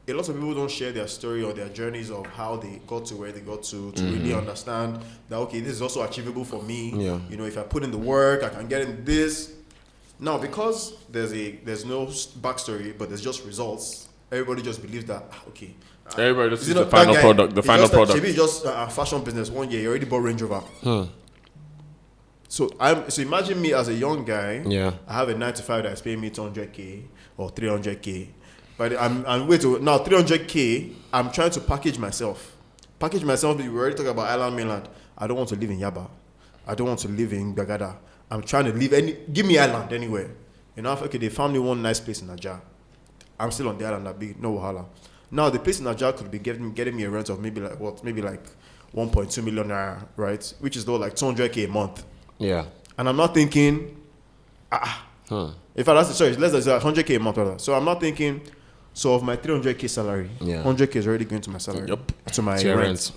a lot of people don't share their story or their journeys of how they got to where they got to really understand that, okay, this is also achievable for me. Yeah. You know, if I put in the work, I can get in this. Now, because there's no backstory, but there's just results, everybody just believes that, okay. Everybody just sees the final product. The final product. Maybe just a fashion business. 1 year, you already bought Range Rover. So imagine me as a young guy. Yeah. I have a 9 to 5 that's paying me 200K or 300K. But I'm wait to now 300K. I'm trying to package myself. We already talking about Island Mainland. I don't want to live in Yaba. I don't want to live in Gagada. I'm trying to live give me island anywhere. You know, okay, they found me one nice place in Naija. I'm still on the island. That big, no wahala. Now the place in Naija could be getting me a rent of maybe like 1.2 million naira, right? Which is though like 200K a month. Yeah. And I'm not thinking, if I that's sorry, less than 100K a month. Rather. So I'm not thinking, so of my 300K salary, 100K is already going to my salary, to my rent.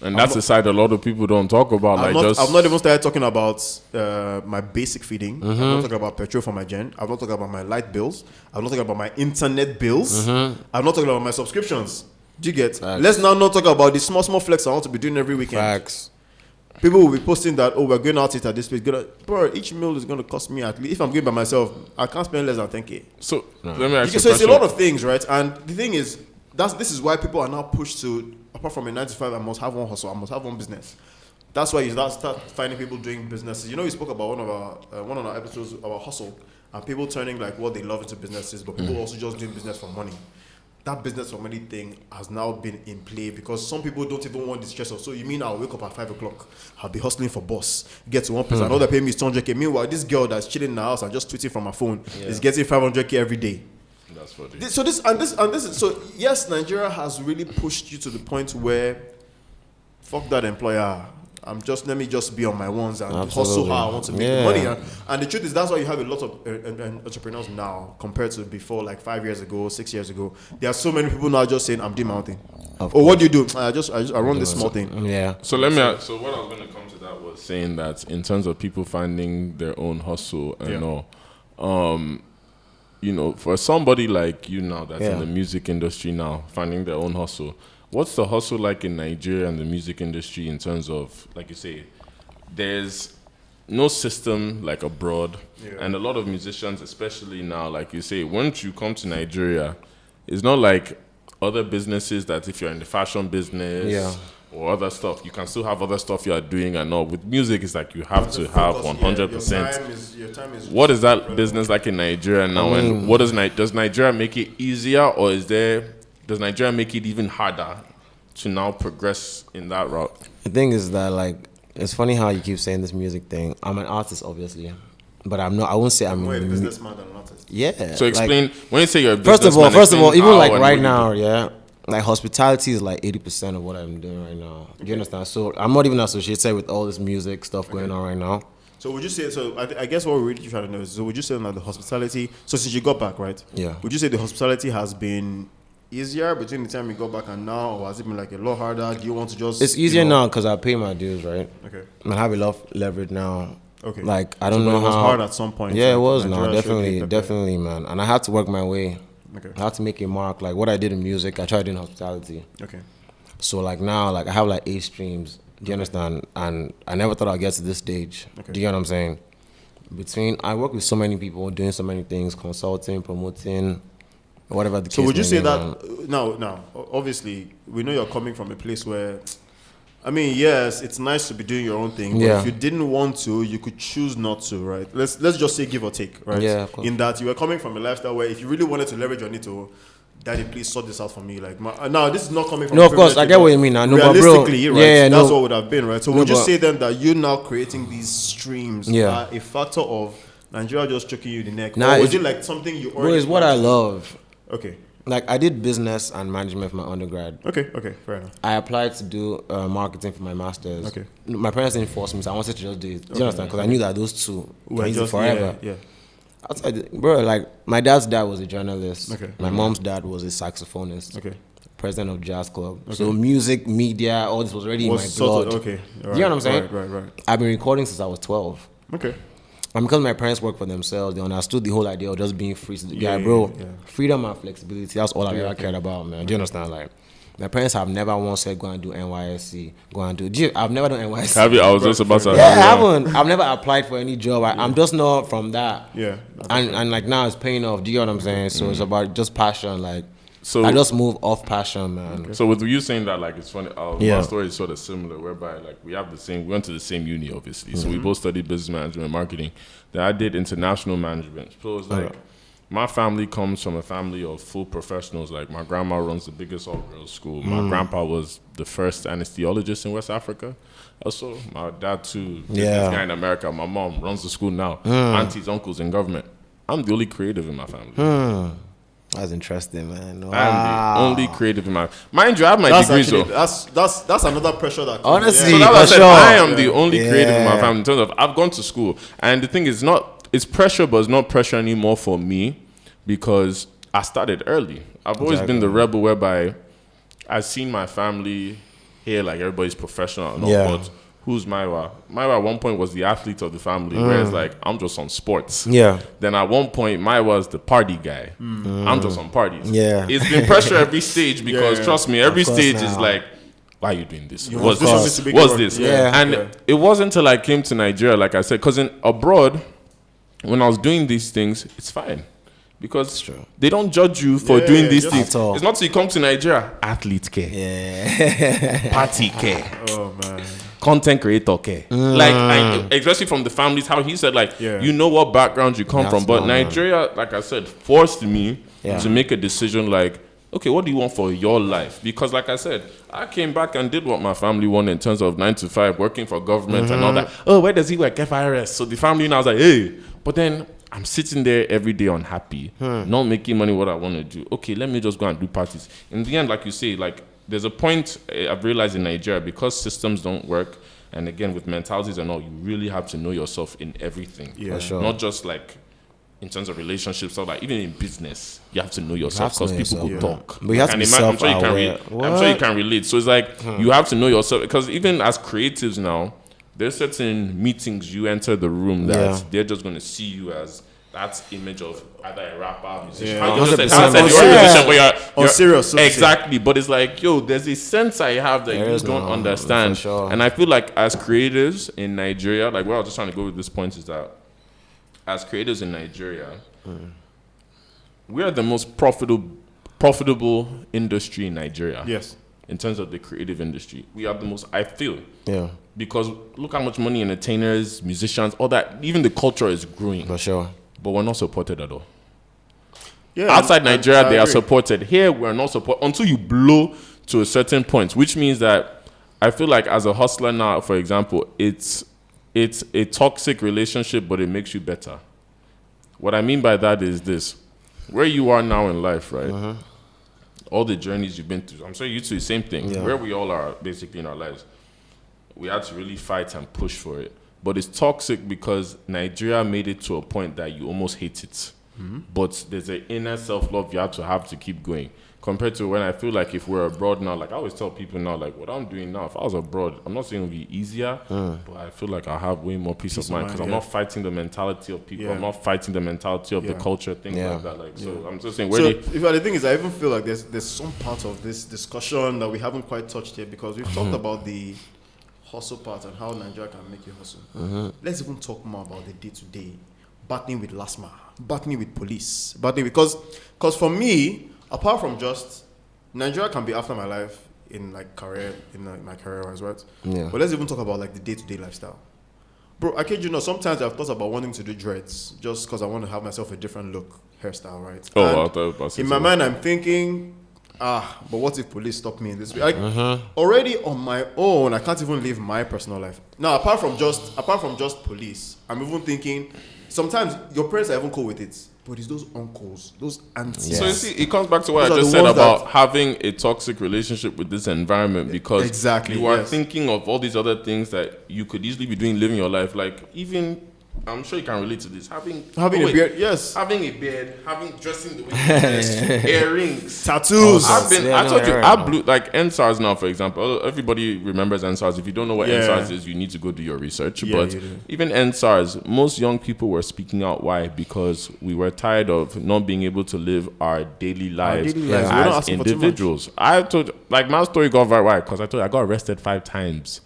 And that's the side a lot of people don't talk about. I've not even started talking about my basic feeding. I'm not talking about petrol for my gen. I'm not talking about my light bills. I'm not talking about my internet bills. I'm not talking about my subscriptions. Do you get? Facts. Let's now not talk about the small flex I want to be doing every weekend. Facts. People will be posting that, oh, we're going out at this place. Bro, each meal is going to cost me at least, if I'm going by myself, I can't spend less than 10K. So let me ask you. So it's a lot of things, right? And the thing is, this is why people are now pushed to, apart from a 9 to 5, I must have one hustle, I must have one business. That's why you start finding people doing businesses. You know, we spoke about one of our episodes about hustle and people turning like what they love into businesses, but people also just doing business for money. That business for money thing has now been in play because some people don't even want the stress of, so you mean I'll wake up at 5 o'clock, I'll be hustling for boss, get to one place, I know they're paying me 200K. Meanwhile, this girl that's chilling in the house and just tweeting from her phone is getting 500K every day. That's funny. So yes, Nigeria has really pushed you to the point where fuck that employer. Let me just be on my ones and hustle how I want to make the money. And the truth is, that's why you have a lot of entrepreneurs now compared to before, like 5 years ago, 6 years ago. There are so many people now just saying, I'm doing my own thing. What do you do? I run this small thing. Yeah. So what I was going to come to that was saying that in terms of people finding their own hustle and all, you know, for somebody like you now that's in the music industry now, finding their own hustle, what's the hustle like in Nigeria and the music industry in terms of, like you say, there's no system like abroad, and a lot of musicians, especially now, like you say, once you come to Nigeria, it's not like other businesses that if you're in the fashion business or other stuff, you can still have other stuff you are doing and all. With music, it's like you have to have 100%. Your time is what is that business like in Nigeria now? And what does Nigeria make it easier, or does Nigeria make it even harder to now progress in that route? The thing is that, like, it's funny how you keep saying this music thing. I'm an artist, obviously, but I'm not. I won't say I'm more a businessman than an artist. Yeah. So explain, when you say you're a first businessman, of all, even like right now, like hospitality is like 80% of what I'm doing right now. Do you understand? So I'm not even associated with all this music stuff going on right now. So would you say, I guess what we're really trying to know is, so would you say that the hospitality, so since you got back, right? Yeah. Would you say the hospitality has been easier between the time you got back and now, or has it been like a lot harder? Do you want to just... It's easier now because I pay my dues, right? Okay. I have a lot of leverage now. Okay. Like, I don't know how... It was hard at some point. Yeah, it was now, definitely, man. And I had to work my way. Okay. I had to make a mark. Like, what I did in music, I tried in hospitality. Okay. So, like, now, like, I have, like, 8 streams. Do you understand? And I never thought I'd get to this stage. Okay. Do you know what I'm saying? I work with so many people, doing so many things, consulting, promoting, whatever the case. So would you say that, now, obviously, we know you're coming from a place where, I mean, yes, it's nice to be doing your own thing, but if you didn't want to, you could choose not to, right? Let's just say give or take, right? Yeah, of course. In that you were coming from a lifestyle where if you really wanted to leverage on it to, Daddy, please sort this out for me. Like, now this is not coming from. No, of course, I get what you mean. No, realistically, but bro, right? That's what would have been, right? So would you say then that you now creating these streams are a factor of Nigeria just choking you in the neck? Nah, or was it like something you already? Bro, it's what I love. Okay. Like, I did business and management for my undergrad. Okay, fair enough. I applied to do marketing for my master's. Okay. My parents didn't force me, so I wanted to just do it. Do you understand? Because I knew that those two were easy just forever. Yeah. Outside, bro, like, my dad's dad was a journalist. Okay. My mom's dad was a saxophonist. Okay. President of jazz club. Okay. So music, media, all this was already in my blood. Okay. Do you know what I'm saying? Right. I've been recording since I was 12. Okay. And because my parents work for themselves, they understood the whole idea of just being free. Freedom and flexibility, that's all I've ever cared about, man. Do you understand? Like, my parents have never once said, go and do NYSC, I've never done NYSC. I was just about to I haven't. I've never applied for any job. I'm just not from that. Yeah. And like now it's paying off. Do you know what I'm saying? So it's about just passion. Like, So I just move off passion, man. So with you saying that, like, it's funny. Our story is sort of similar, whereby like we went to the same uni, obviously. So we both studied business management and marketing. Then I did international management. So it's like my family comes from a family of full professionals. Like my grandma runs the biggest all-girls school. My grandpa was the first anesthesiologist in West Africa. Also, my dad too. This guy in America. My mom runs the school now. Aunties, uncles in government. I'm the only creative in my family. That's interesting, man. Wow. I'm the only creative in my mind you. I have my degrees though. That's another pressure that honestly. So that's what I am the only creative in my family in terms of I've gone to school, and the thing is it's pressure, but it's not pressure anymore for me because I started early. I've always been the rebel whereby I've seen my family here like everybody's professional and all, but who's Maiwa? Maiwa at one point was the athlete of the family, whereas like I'm just on sports. Yeah. Then at one point Maiwa was the party guy. I'm just on parties. Yeah. It's been pressure every stage because trust me, every stage is like, why are you doing this? What's this? Yeah. And it wasn't until I came to Nigeria, like I said, because abroad, when I was doing these things, it's fine. Because they don't judge you for doing these things. It's not till you come to Nigeria, athlete care, party care. Oh man. Content creator care. Like, especially from the families, how he said, like, you know what background you come from. But Nigeria, like I said, forced me to make a decision like, okay, what do you want for your life? Because like I said, I came back and did what my family wanted in terms of 9 to 5, working for government and all that. Oh, where does he work? FIRS. So the family now was like, hey. But then I'm sitting there every day unhappy, not making money what I want to do. Okay, let me just go and do parties. In the end, like you say, like, there's a point I've realized in Nigeria, because systems don't work, and again, with mentalities and all, you really have to know yourself in everything. Yeah, for sure. Not just like in terms of relationships, or like even in business, you have to know yourself because people will talk. But you have to be self-aware. I'm sure you can relate. So it's like you have to know yourself, because even as creatives now, there's certain meetings you enter the room that they're just going to see you as that image of either a rapper, musician. Yeah. You're a musician, serious. Exactly. But it's like, yo, there's a sense I have that you don't understand. Sure. And I feel like as creators in Nigeria, like where I was just trying to go with this point is that as creators in Nigeria, we are the most profitable industry in Nigeria. Yes. In terms of the creative industry, we are the most, I feel. Yeah. Because look how much money entertainers, musicians, all that, even the culture is growing. For sure. But we're not supported at all. Yeah, outside Nigeria, they are supported. Here, we're not supported until you blow to a certain point, which means that I feel like as a hustler now, for example, it's a toxic relationship, but it makes you better. What I mean by that is this. Where you are now in life, right? All the journeys you've been through, I'm sure you two, the same thing. Yeah. Where we all are basically in our lives, we had to really fight and push for it. But it's toxic because Nigeria made it to a point that you almost hate it. But there's an inner self-love you have to keep going. Compared to when I feel like if we're abroad now, like I always tell people now, like what I'm doing now, if I was abroad, I'm not saying it'll be easier, but I feel like I'll have way more peace of mind because I'm not fighting the mentality of people. I'm not fighting the mentality of the culture, things like that. Like, so I'm just saying, the thing is, I even feel like there's some part of this discussion that we haven't quite touched yet, because we've talked about the hustle part and how Nigeria can make you hustle. Let's even talk more about the day-to-day, battling with LASMA, battling with police, because for me, apart from just Nigeria can be after my life in like career, in like my career as well. Yeah. But let's even talk about like the day-to-day lifestyle. Bro, I kid you not, sometimes I've thought about wanting to do dreads just because I want to have myself a different look, hairstyle, right? Oh, in my mind, I'm thinking, but what if police stop me in this way? Like, already on my own, I can't even live my personal life. Now, apart from just police, I'm even thinking, sometimes your parents are even cool with it. But it's those uncles, those aunties. Yes. So you see, it comes back to what I just said about having a toxic relationship with this environment, because you are thinking of all these other things that you could easily be doing, living your life. Like even I'm sure you can relate to this. Having a beard, yes. Having a beard, dressing the way you dress, earrings, tattoos. I told you, I blew like NSARS now, for example. Everybody remembers NSARS. If you don't know what NSARS is, you need to go do your research. But even NSARS, most young people were speaking out. Why? Because we were tired of not being able to live our daily lives as individuals. I told, like, my story got very wide because I told you I got arrested 5 times.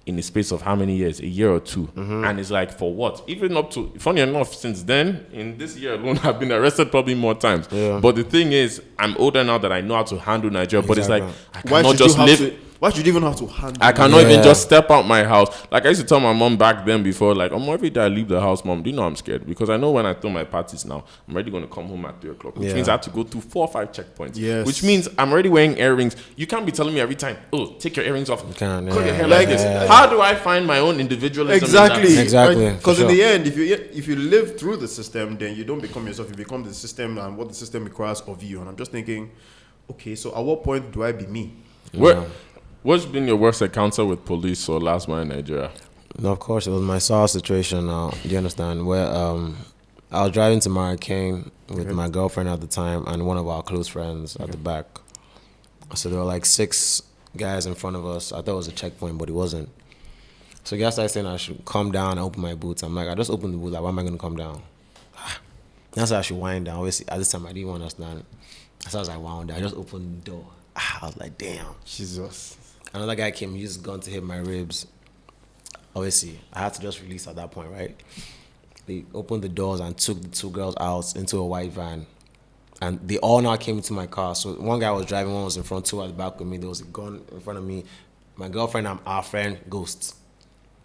In the space of how many years? A year or 2. And it's like, for what? Even up to, funny enough, since then, in this year alone, I've been arrested probably more times. But the thing is, I'm older now that I know how to handle Nigeria. But it's like, I cannot just live. Why should you even have to handle? I cannot even just step out my house. Like I used to tell my mom back then before, like, every day I leave the house, mom, do you know I'm scared? Because I know when I throw my parties now, I'm already going to come home at 3 o'clock, which means I have to go through 4 or 5 checkpoints. Which means I'm already wearing earrings. You can't be telling me every time, take your earrings off. Cut your hair like this. How do I find my own individualism? Exactly. Because in the end, if you live through the system, then you don't become yourself. You become the system and what the system requires of you. And I'm just thinking, okay, so at what point do I be me? What's been your worst encounter with police or last mile in Nigeria? No, of course, it was my SARS situation. Do you understand? Where I was driving to Marrakech with my girlfriend at the time and one of our close friends at the back. So there were like 6 guys in front of us. I thought it was a checkpoint, but it wasn't. So the guy started saying I should come down and open my boots. I'm like, I just opened the boots. Like, why am I going to come down? That's why I should wind down. Obviously, at this time, I didn't understand. So I was like, wound down. I just opened the door. I was like, damn. Jesus. Another guy came, used his gun to hit my ribs. Obviously, I had to just release at that point, right? They opened the doors and took the 2 girls out into a white van. And they all now came into my car. So one guy was driving, one was in front, 2 at the back with me. There was a gun in front of me. My girlfriend and our friend, Ghost.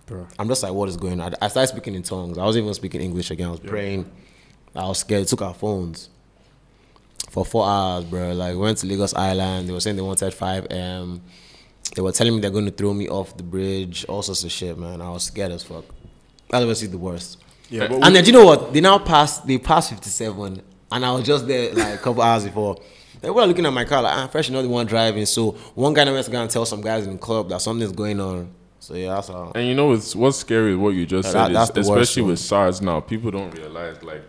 Bro. I'm just like, what is going on? I started speaking in tongues. I wasn't even speaking English again. I was praying. I was scared. They took our phones. For 4 hours, bro. Like, we went to Lagos Island. They were saying they wanted 5M. They were telling me they're going to throw me off the bridge. All sorts of shit, man. I was scared as fuck. That's obviously the worst. Yeah, and then, you know what? They passed 57. And I was just there, like, a couple hours before. They were looking at my car, like, fresh, the one driving. So one guy went to go and tell some guys in the club that something's going on. So, yeah, that's all. And you know what's scary with what you just said is, especially with SARS now, people don't realize, like,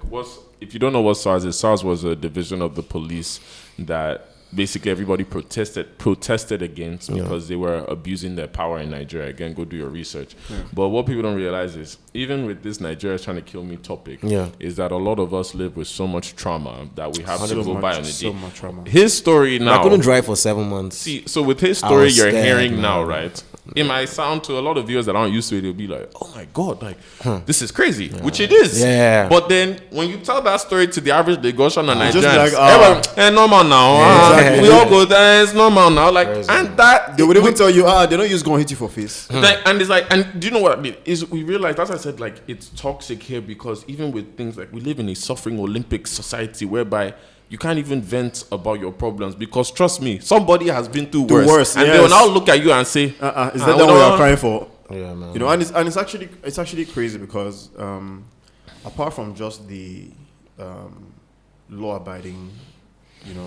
if you don't know what SARS is, SARS was a division of the police that basically everybody protested against because they were abusing their power in Nigeria. Again, go do your research. But what people don't realize is, even with this Nigeria trying to kill me topic, is that a lot of us live with so much trauma that we have to go by on the day. So much trauma. His story now, I couldn't drive for 7 months. See, so with his story you're hearing now, right? It might sound to a lot of viewers that aren't used to it, they'll be like, oh my God, like, this is crazy, which it is. Yeah. But then when you tell that story to the average Lagosian and Nigerians, everyone, normal now. We all go there, it's normal now. Like, crazy. And that they would even tell you, they don't use gun hit you for face. Like, and it's like, and do you know what I mean? Is we realize, as I said, like, it's toxic here because even with things like, we live in a suffering Olympic society whereby you can't even vent about your problems because, trust me, somebody has been through worse. And they will now look at you and say, is that what you're crying for? Yeah, man. You know, and it's actually crazy because apart from just the law-abiding,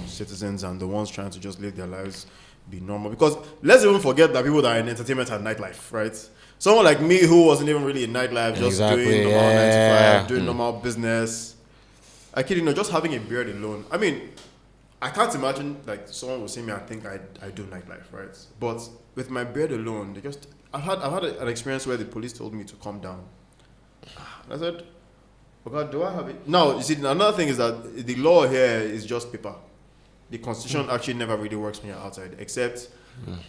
citizens and the ones trying to just live their lives be normal, because let's even forget that people that are in entertainment and nightlife, right? Someone like me who wasn't even really in nightlife, just doing normal 9 to 5, doing normal business. I kid you, just having a beard alone. I mean, I can't imagine like someone will see me and think I do nightlife, right? But with my beard alone, I've had an experience where the police told me to calm down. I said, "Oh God, do I have it?" Now, you see, another thing is that the law here is just paper. The Constitution actually never really works when you're outside, except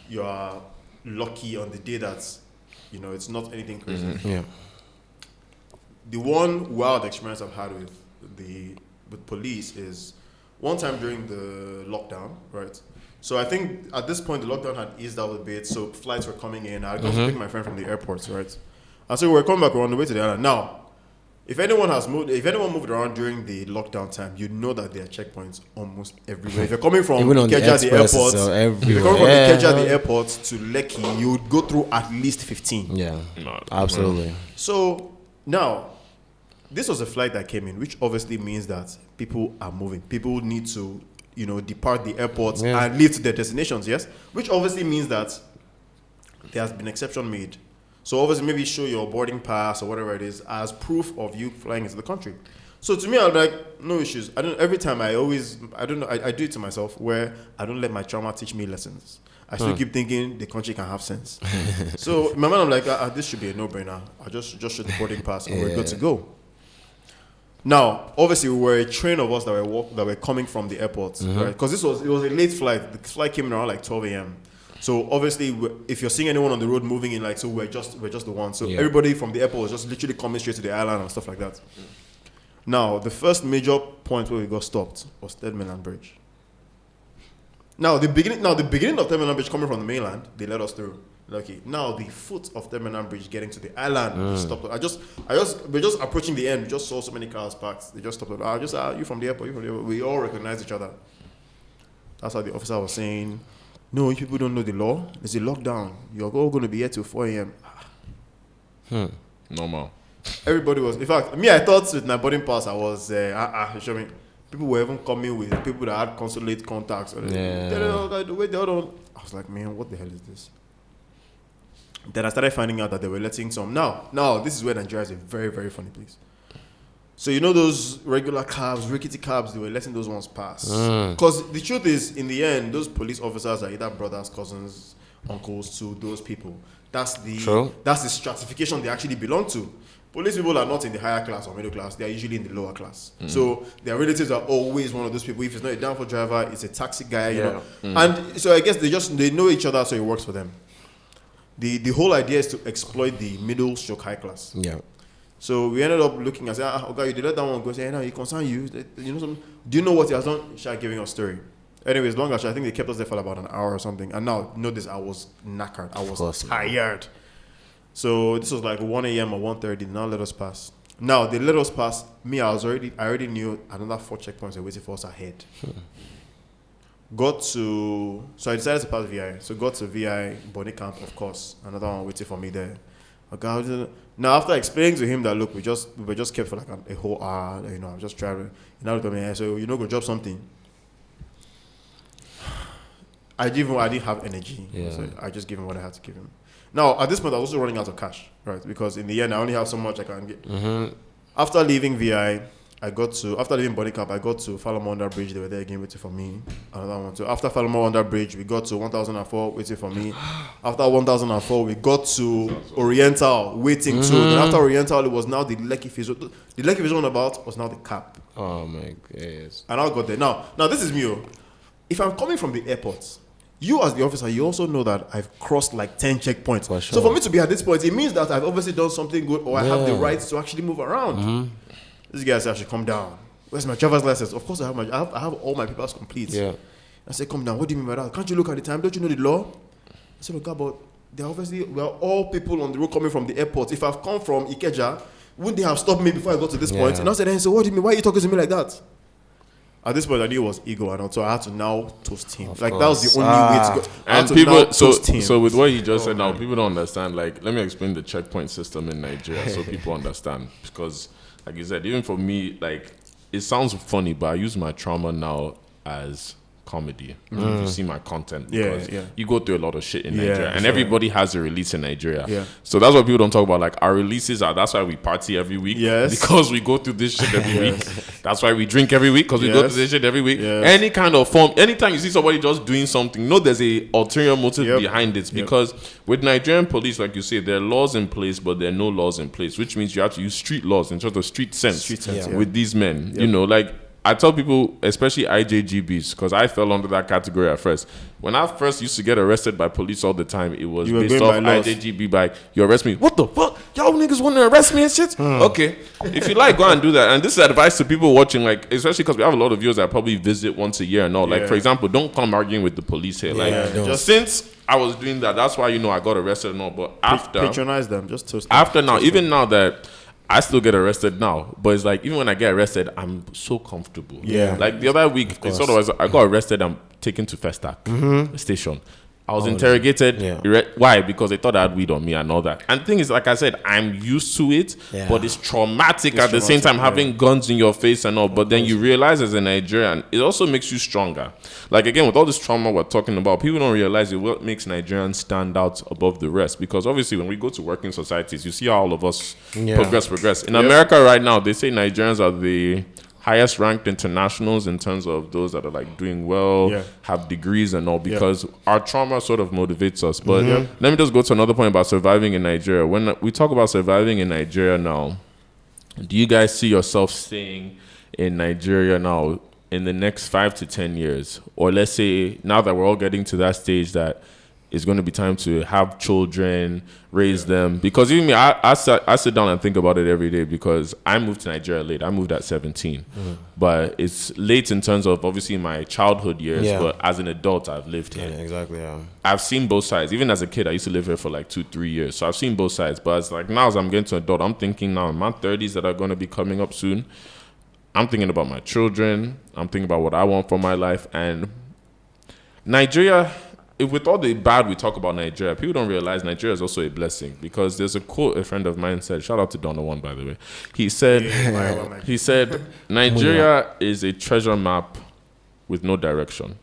you are lucky on the day that it's not anything crazy. Yeah. The one wild experience I've had with police is one time during the lockdown, right? So I think at this point the lockdown had eased out a bit, so flights were coming in. I got to pick my friend from the airport, right? And so we're coming back, we're on the way to the island. Now, if anyone moved around during the lockdown time, you know that there are checkpoints almost everywhere. If you're coming from Ikeja the airport, the airport to Lekki, you would go through at least 15. Yeah, absolutely. So now, this was a flight that came in, which obviously means that people are moving. People need to, depart the airport and leave to their destinations, yes? Which obviously means that there has been exception made. So obviously maybe show your boarding pass or whatever it is as proof of you flying into the country. So to me, I'm like, no issues. Every time I do it to myself where I don't let my trauma teach me lessons. I still keep thinking the country can have sense. So in my mind, I'm like, this should be a no-brainer. I just show the boarding pass and we're good to go. Now, obviously, we were a train of us that were coming from the airport, right? Because it was a late flight. The flight came in around like 12 a.m. So obviously, if you're seeing anyone on the road moving in, like, so we're just the ones. So everybody from the airport was just literally coming straight to the island and stuff like that. Now, the first major point where we got stopped was Third Mainland Bridge. Now, the beginning of Third Mainland Bridge coming from the mainland, they let us through. Okay, now the foot of Third Mainland Bridge getting to the island, stopped. We're just approaching the end. We just saw so many cars parked. They just stopped. You from the airport? We all recognize each other. That's how the officer was saying, no, you people don't know the law. It's a lockdown. You're all going to be here till 4 a.m. Normal. Everybody was, in fact, me, I thought with my boarding pass, I was, show me. People were even coming with people that had consulate contacts. I was like, man, what the hell is this? Then I started finding out that they were letting some. Now, this is where Nigeria is a very, very funny place. So you know those regular cabs, rickety cabs, they were letting those ones pass. Because the truth is, in the end, those police officers are either brothers, cousins, uncles to those people. That's the stratification they actually belong to. Police people are not in the higher class or middle class. They are usually in the lower class. So their relatives are always one of those people. If it's not a downfall driver, it's a taxi guy, you know. And so I guess they know each other, so it works for them. The whole idea is to exploit the middle/high class. Yeah. So we ended up looking and saying, okay, you did let that one go. Say, hey, now he concern you. You know something? Do you know what he has done? He started giving us a story. Anyways, long as I think they kept us there for about an hour or something. And now, notice I was knackered. I was tired. So this was like 1 a.m. or 1:30. They now let us pass. Now they let us pass. Me, I already knew another 4 checkpoints were waiting for us ahead. So I decided to pass VI. So got to VI body camp, of course. Another one waiting for me there. Okay, now after explaining to him that look, we were just kept for like a whole hour. You know, I was just traveling. You know, so you know, go drop something. I didn't have energy. Yeah. So I just gave him what I had to give him. Now, at this point, I was also running out of cash, right? Because in the end, I only have so much I can get. After leaving VI, after leaving body camp, I got to Falamo Under Bridge. They were there again waiting for me. Another one. So after Falamo Under Bridge, we got to 1004 waiting for me. After 1004, we got to Oriental waiting too. Then after Oriental, it was now the Lekki Fizo. The Lekki Fizo about was now the cap. Oh my goodness. And I got there. Now this is me. If I'm coming from the airport, you as the officer, you also know that I've crossed like 10 checkpoints. For sure. So for me to be at this point, it means that I've obviously done something good or I have the right to actually move around. This guy said I should come down. Where's my driver's license? Of course I have all my papers complete. Yeah. I said, come down. What do you mean by that? Can't you look at the time? Don't you know the law? I said, look, but we are all people on the road coming from the airport. If I've come from Ikeja, wouldn't they have stopped me before I got to this point? And I said, so what do you mean? Why are you talking to me like that? At this point, I knew it was ego, and so I had to now toast him. That was the only way to go. And people, so with what you just said now, people don't understand. Like, let me explain the checkpoint system in Nigeria so people understand. Because, like you said, even for me, like, it sounds funny, but I use my trauma now as comedy. You see my content because you go through a lot of shit in Nigeria, and everybody has a release in Nigeria. So that's what people don't talk about. Like, our releases that's why we party every week, because we go through this shit every week. That's why we drink every week, because we go through this shit every week. Any kind of form, anytime you see somebody just doing something, there's a ulterior motive behind it. Because with Nigerian police, like you say, there are laws in place, but there are no laws in place, which means you have to use street laws in terms of street sense with these men. You know, like, I tell people, especially IJGBs, because I fell under that category at first. When I first used to get arrested by police all the time, it was based off IJGB by, you arrest me. What the fuck? Y'all niggas want to arrest me and shit? Okay. If you like, go and do that. And this is advice to people watching, like, especially because we have a lot of viewers that probably visit once a year and all. Like, for example, don't come arguing with the police here. Just since I was doing that, that's why, I got arrested and all. But after... Patronize them. Just toast them. After now, even now that... I still get arrested now, but it's like, even when I get arrested, I'm so comfortable. Like the other week, it's sort of, I got arrested, I'm taken to Festac station. I was interrogated. Why? Because they thought I had weed on me and all that. And the thing is, like I said, I'm used to it, but it's traumatic at the same time, having guns in your face and all. But then you realize as a Nigerian, it also makes you stronger. Like, again, with all this trauma we're talking about, people don't realize what makes Nigerians stand out above the rest. Because obviously, when we go to working societies, you see how all of us progress. In America right now, they say Nigerians are the highest ranked internationals in terms of those that are like doing well, have degrees and all, because our trauma sort of motivates us. But let me just go to another point about surviving in Nigeria. When we talk about surviving in Nigeria now, do you guys see yourself staying in Nigeria now in the next 5 to 10 years? Or let's say now that we're all getting to that stage that it's going to be time to have children, raise them. Because even me, I sit down and think about it every day, because I moved to Nigeria late. I moved at 17. But it's late in terms of obviously my childhood years, but as an adult, I've lived here. Exactly, I've seen both sides. Even as a kid, I used to live here for like 2-3 years. So I've seen both sides. But it's like now as I'm getting to adult, I'm thinking now in my 30s that are going to be coming up soon, I'm thinking about my children. I'm thinking about what I want for my life. And Nigeria, with all the bad we talk about Nigeria, people don't realize Nigeria is also a blessing, because there's a quote a friend of mine said, shout out to Donna One, by the way. He said, Nigeria is a treasure map with no direction.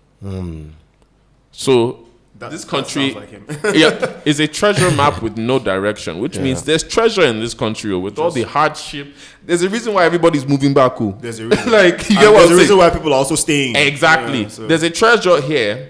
So this country is a treasure map with no direction, which means there's treasure in this country with all the hardship. There's a reason why everybody's moving back. There's a reason. Like, you get what I'm saying? There's a reason why people are also staying. Exactly. There's a treasure here,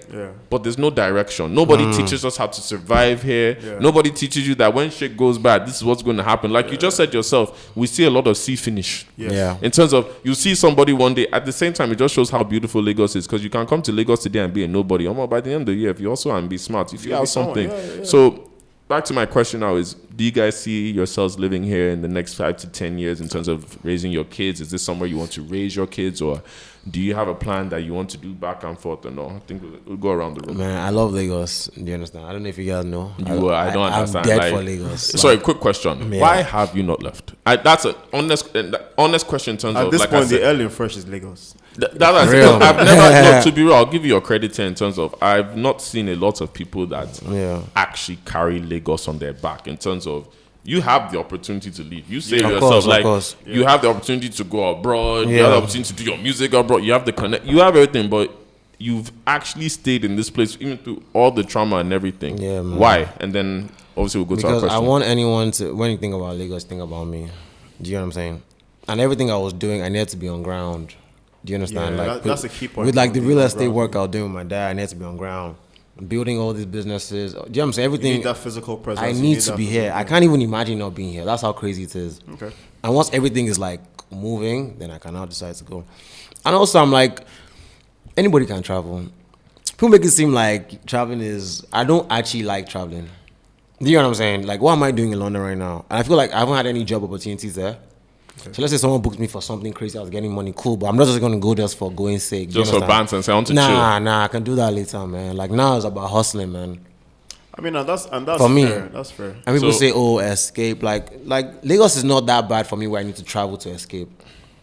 but there's no direction. Nobody teaches us how to survive here. Nobody teaches you that when shit goes bad, this is what's going to happen. Like you just said yourself, we see a lot of sea finish. In terms of, you see somebody one day, at the same time, it just shows how beautiful Lagos is, because you can come to Lagos today and be a nobody. By the end of the year, if you also and be smart, if you have something. So back to my question now is, do you guys see yourselves living here in the next 5 to 10 years in terms of raising your kids? Is this somewhere you want to raise your kids, or do you have a plan that you want to do back and forth or no? I think we'll go around the room. Man, I love Lagos. Do you understand? I don't know if you guys know. I don't understand. I'm dead for Lagos. Sorry, quick question. Why have you not left? That's an honest question in terms at of, this like point, I said, the early and fresh is Lagos. That's real. I've never, to be real, I'll give you your credit here in terms of, I've not seen a lot of people that actually carry Lagos on their back in terms of, you have the opportunity to leave. You say yourself, you have the opportunity to go abroad, you have the opportunity to do your music abroad, you have the connect, you have everything, but you've actually stayed in this place even through all the trauma and everything. Why? And then obviously we'll go to our question. Because I want anyone to, when you think about Lagos, think about me. Do you know what I'm saying? And everything I was doing, I needed to be on ground. Do you understand? That's a key point. With like the real estate work I was doing with my dad, I needed to be on ground. Building all these businesses. Do you know what I'm saying? Everything. You need that physical presence. I need to be here. I can't even imagine not being here. That's how crazy it is. Okay. And once everything is like moving, then I can now decide to go. And also I'm like, anybody can travel. People make it seem like traveling is, I don't actually like traveling. Do you know what I'm saying? Like, what am I doing in London right now? And I feel like I haven't had any job opportunities there. Okay. So let's say someone booked me for something crazy, I was getting money, cool, but I'm not just going to go just for going sake. Just for bands and say I want to chill. Nah, I can do that later, man. Like now it's about hustling, man. I mean, and that's for fair. Me. That's fair. And people say, "Oh, escape." Like Lagos is not that bad for me where I need to travel to escape.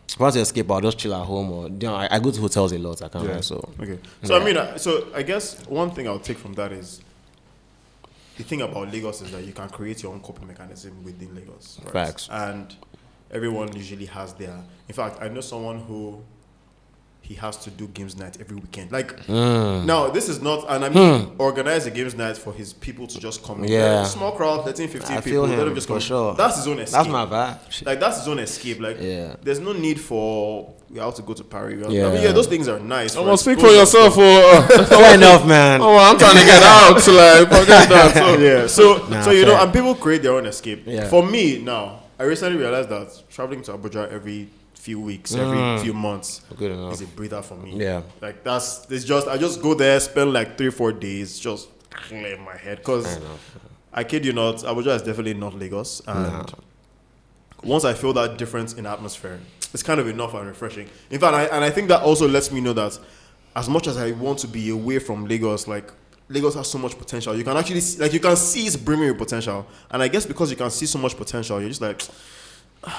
If I want to escape, I'll just chill at home, or I go to hotels a lot. I can't lie, so okay. So I mean, so I guess one thing I'll take from that is the thing about Lagos is that you can create your own coping mechanism within Lagos. Right? Facts. And everyone usually has their. In fact, I know someone who he has to do games night every weekend. Like now, this is not, and I mean, organize a games night for his people to just come. Yeah, small crowd, 13, 15 I people. Let them just come. For sure. That's his own escape. That's my vibe. Like that's his own escape. Like there's no need for we have to go to Paris. I mean, those things are nice. Speak for yourself. Fair enough, man. I'm trying to get out. Like forget that. So you know, and people create their own escape. Yeah. For me now, I recently realized that traveling to Abuja every few weeks, every few months is a breather for me. Yeah. Like I just go there, spend like 3-4 days, just clear my head. Because I kid you not, Abuja is definitely not Lagos. And once I feel that difference in atmosphere, it's kind of enough and refreshing. In fact, I think that also lets me know that as much as I want to be away from Lagos, like Lagos has so much potential. You can actually see, like you can see it's brimming with potential. And I guess because you can see so much potential, you're just like,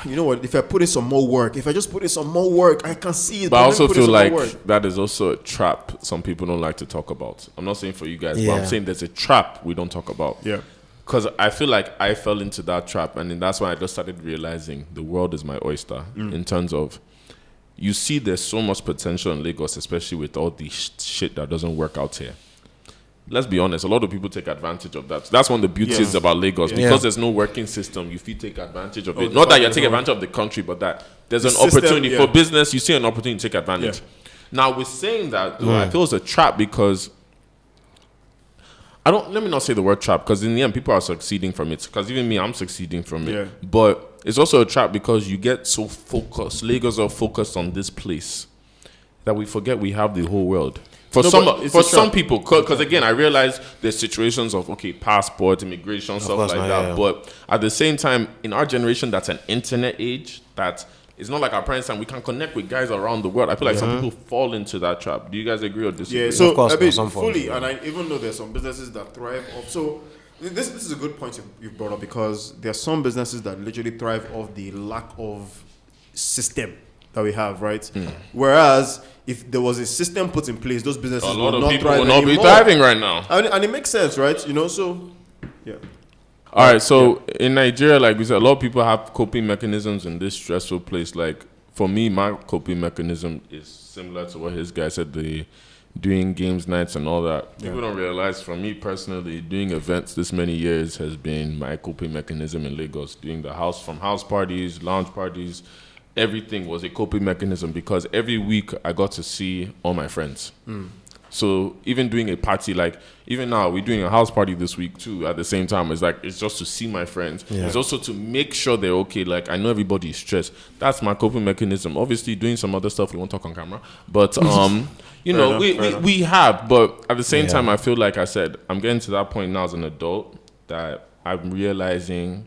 you know what? If I put in some more work, if I just put in some more work, I can see it. But I also feel like that is also a trap some people don't like to talk about. I'm not saying for you guys, but I'm saying there's a trap we don't talk about. Yeah. Because I feel like I fell into that trap, and then that's when I just started realizing the world is my oyster in terms of, you see there's so much potential in Lagos, especially with all the shit that doesn't work out here. Let's be honest, a lot of people take advantage of that. That's one of the beauties about Lagos. Because there's no working system, you feel take advantage of it. Not that you're taking advantage of the country, but that there's an opportunity for business. You see an opportunity to take advantage. Now, with saying that, though, I feel it's a trap because let me not say the word trap, because in the end, people are succeeding from it. Because even me, I'm succeeding from it. But it's also a trap because you get so focused. Lagos are focused on this place that we forget we have the whole world. For some people, because again, I realize there's situations of, passport, immigration, stuff like that. But at the same time, in our generation, that's an internet age, that it's not like our parents' time. We can connect with guys around the world. I feel like some people fall into that trap. Do you guys agree or disagree? Yeah, so of course, I mean, fully. And I even know there's some businesses that thrive off. So this is a good point you brought up, because there are some businesses that literally thrive off the lack of system that we have, right? Whereas if there was a system put in place, those businesses a lot would of not people thrive will not anymore. be thriving right now. And it makes sense, right? So yeah. All right, so in Nigeria, like we said, a lot of people have coping mechanisms in this stressful place. Like for me, my coping mechanism is similar to what his guy said, the doing games nights and all that. People don't realize, for me personally, doing events this many years has been my coping mechanism in Lagos. Doing the house parties, lounge parties, everything was a coping mechanism, because every week I got to see all my friends. So even doing a party, like even now we're doing a house party this week too at the same time. It's like, it's just to see my friends. It's also to make sure they're okay. Like I know everybody is stressed. That's my coping mechanism. Obviously doing some other stuff we won't talk on camera. But we have, but at the same time I feel like I said, I'm getting to that point now as an adult that I'm realizing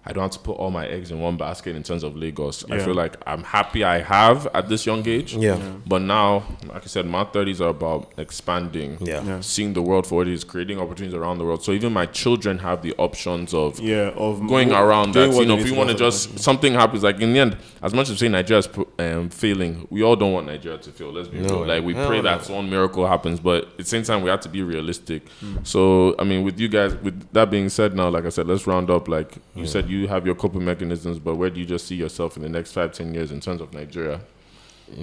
I don't have to put all my eggs in one basket in terms of Lagos. I feel like I'm happy I have at this young age. But now, like I said, my 30s are about expanding, seeing the world for what it is, creating opportunities around the world. So even my children have the options of going around that. If we want to just, something happens, like in the end, as much as say Nigeria is failing, we all don't want Nigeria to fail. Let's be real. Like we pray that one miracle happens, but at the same time, we have to be realistic. So, I mean, with you guys, with that being said now, like I said, let's round up. Like you said, you have your coping mechanisms, but where do you just see yourself in the next 5-10 years in terms of Nigeria?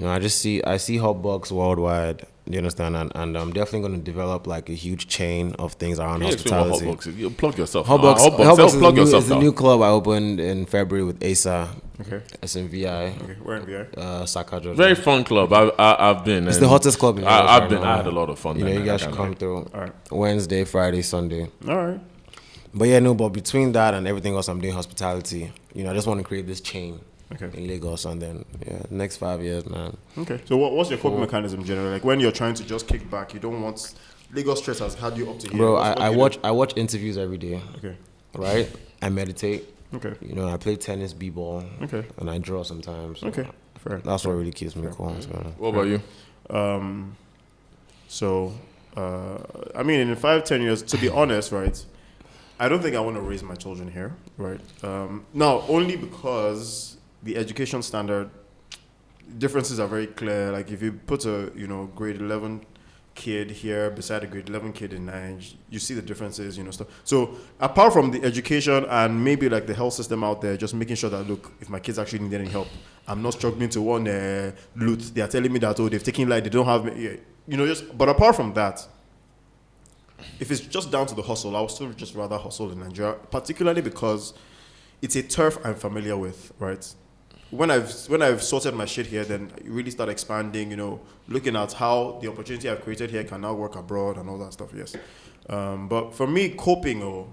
I see hot bugs worldwide. You understand? And I'm definitely going to develop like a huge chain of things around hospitality. Hot bugs? You plug yourself. Hot bugs is a new club I opened in February with Asa. It's in VI. We're in VI. Saka, Georgia. Very fun club. I've been. It's the hottest club in I've been. I had a lot of fun. You guys should come through. All right. Wednesday, Friday, Sunday. All right. But but between that and everything else, I'm doing hospitality. I just want to create this chain in Lagos, and then next 5 years, man. Okay. So what's your coping mechanism generally? Like when you're trying to just kick back, you don't want Lagos stress has had you up to here. Bro, I watch interviews every day. Okay. Right? I meditate. Okay. I play tennis, b-ball. Okay. And I draw sometimes. So okay. Fair. That's what really keeps me cool. So. What about you? I mean, in 5-10 years, to be honest, right? I don't think I want to raise my children here, right? Now, only because the education standard differences are very clear. Like if you put a grade 11 kid here beside a grade 11 kid in 9, you see the differences, stuff. So apart from the education and maybe like the health system out there, just making sure that, look, if my kids actually need any help, I'm not struggling to one loot. They are telling me that, they've taken light, they don't have me, but apart from that, if it's just down to the hustle, I would still just rather hustle in Nigeria, particularly because it's a turf I'm familiar with, right? When I've sorted my shit here, then you really start expanding, looking at how the opportunity I've created here can now work abroad and all that stuff, yes. But for me, coping,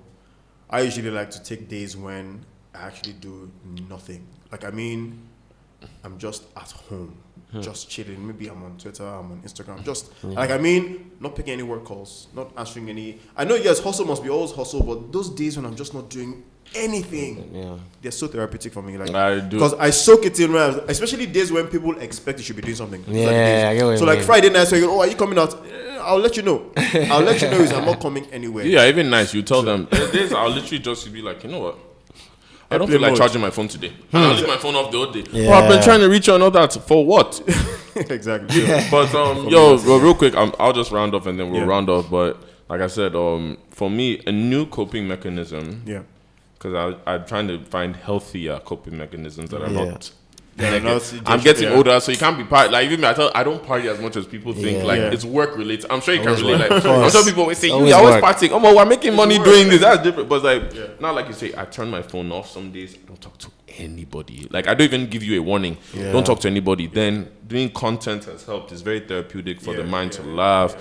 I usually like to take days when I actually do nothing. Like, I'm just at home, just chilling. Maybe I'm on Twitter, I'm on Instagram, not picking any work calls, not answering any. I know, yes, hustle must be always hustle, but those days when I'm just not doing anything, they're so therapeutic for me. Like, I do, because I soak it in, especially days when people expect you should be doing something. I get what so like Friday nights, when you go, are you coming out? I'll let you know. I'll let you know is I'm not coming anywhere. Yeah, even nice. You tell them. Days I'll literally just be like, you know what? I don't feel like charging my phone today. I'll leave my phone off the whole day. Yeah. Oh, I've been trying to reach you and all that. For what? Exactly. But well, real quick, I'll just round off and then we'll round off. But like I said, for me, a new coping mechanism. Yeah. Because I'm trying to find healthier coping mechanisms that are not. I'm getting older, so you can't be party. Like even I don't party as much as people think. It's work related. I'm sure you can relate. Like I'm sure people always say you're always partying. Oh, we're making money doing this. That's different. But not like you say. I turn my phone off some days. I don't talk to anybody. Like I don't even give you a warning. Don't talk to anybody. Then doing content has helped. It's very therapeutic for the mind to laugh.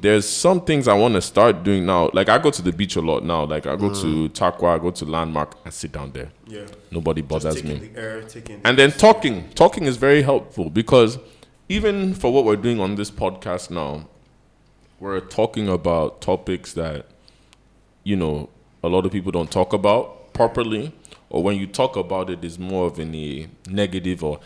There's some things I want to start doing now. Like I go to the beach a lot now. Like I go to Takwa, I go to Landmark, and sit down there. Yeah. Nobody bothers me. The air, and then talking is very helpful because even for what we're doing on this podcast now, we're talking about topics that a lot of people don't talk about properly, or when you talk about it, is more of a negative or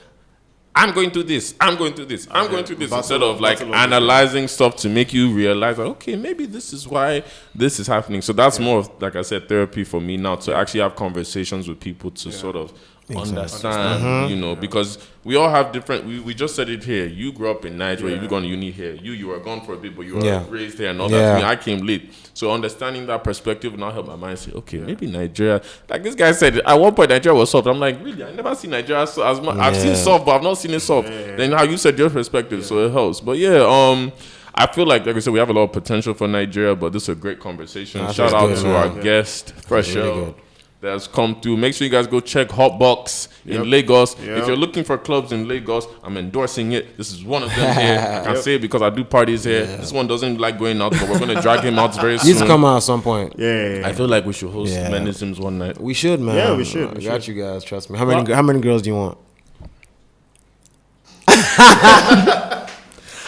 I'm going through this, instead of like analyzing stuff to make you realize, like, okay, maybe this is why this is happening. So that's more of, like I said, therapy for me now, to actually have conversations with people to sort of understand, because we all have different, we just said it here. You grew up in Nigeria, you gone to uni here. You were gone for a bit, but you were raised here and all that. I came late. So understanding that perspective now helped my mind say, okay, maybe Nigeria, like this guy said, at one point Nigeria was soft. I'm like, really? I never seen Nigeria as much. I've seen soft, but I've not seen it soft. Then how you said your perspective, so it helps. But I feel like I said, we have a lot of potential for Nigeria, but this is a great conversation. Shout out to our guest, Fresh L, that has come through. Make sure you guys go check Hotbox in Lagos. If you're looking for clubs in Lagos, I'm endorsing it. This is one of them here. I can say it because I do parties here. This one doesn't like going out, but we're going to drag him out very soon. He's come out at some point. I feel like we should host Menisms one night. We should, man. Yeah, we should. I got you guys. Trust me. How many girls do you want?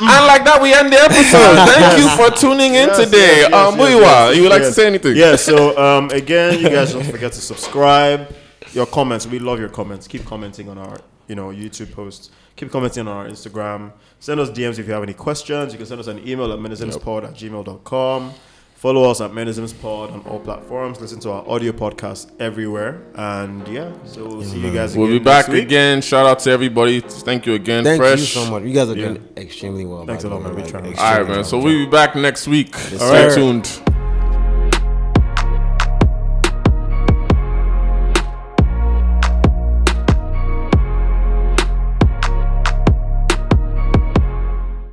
And like that, we end the episode. Thank you for tuning in today. Muyiwa, you would like to say anything? Yeah, so again, you guys don't forget to subscribe. Your comments, we love your comments. Keep commenting on our YouTube posts. Keep commenting on our Instagram. Send us DMs if you have any questions. You can send us an email at menismspod@gmail.com. Follow us at menismspod on all platforms. Listen to our audio podcast everywhere. And so we'll see you guys again. We'll be back again. Shout out to everybody. Thank you again. Thank Fresh. you so much. You guys are doing extremely well. Thanks a lot, man. All right, man. So we'll be back next week. Yes, Stay tuned.